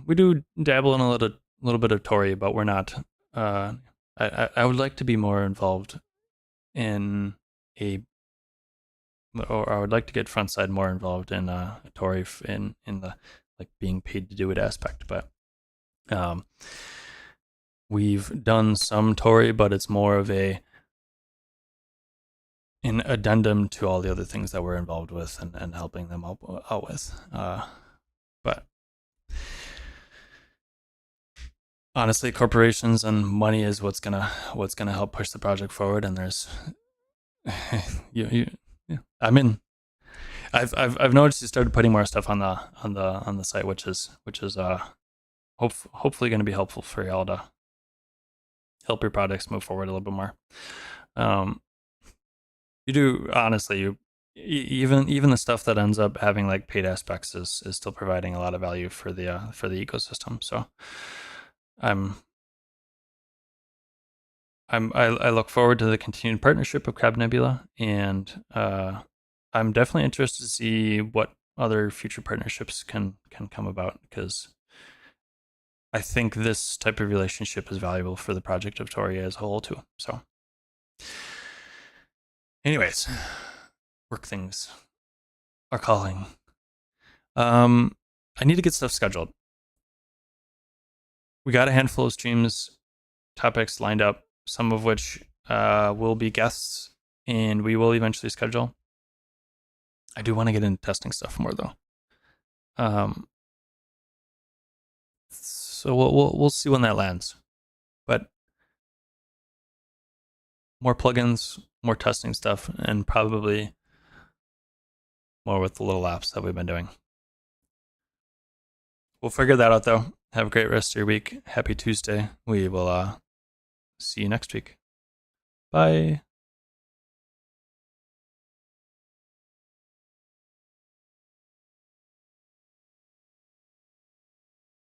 we do dabble in a little bit of Tauri, but we're not. I would like to be more involved in or I would like to get Frontside more involved in Tauri in the like being paid to do it aspect, but we've done some Tauri, but it's more of an addendum to all the other things that we're involved with and helping them out with. But Honestly, corporations and money is what's gonna help push the project forward. And there's yeah. I mean, I've noticed you started putting more stuff on the site, which is hopefully going to be helpful for y'all to help your products move forward a little bit more. Um, you do honestly, even the stuff that ends up having like paid aspects is still providing a lot of value for the ecosystem. So I'm I look forward to the continued partnership of Crab Nebula, and I'm definitely interested to see what other future partnerships can come about, because I think this type of relationship is valuable for the project of Tauri as a whole too. So, anyways, work things are calling. Um, I need to get stuff scheduled. We got a handful of streams topics lined up, some of which will be guests, and we will eventually schedule. I do want to get into testing stuff more though. Um, so we'll see when that lands. But more plugins, more testing stuff, and probably more with the little apps that we've been doing. We'll figure that out though. Have a great rest of your week. Happy Tuesday. We will see you next week. Bye.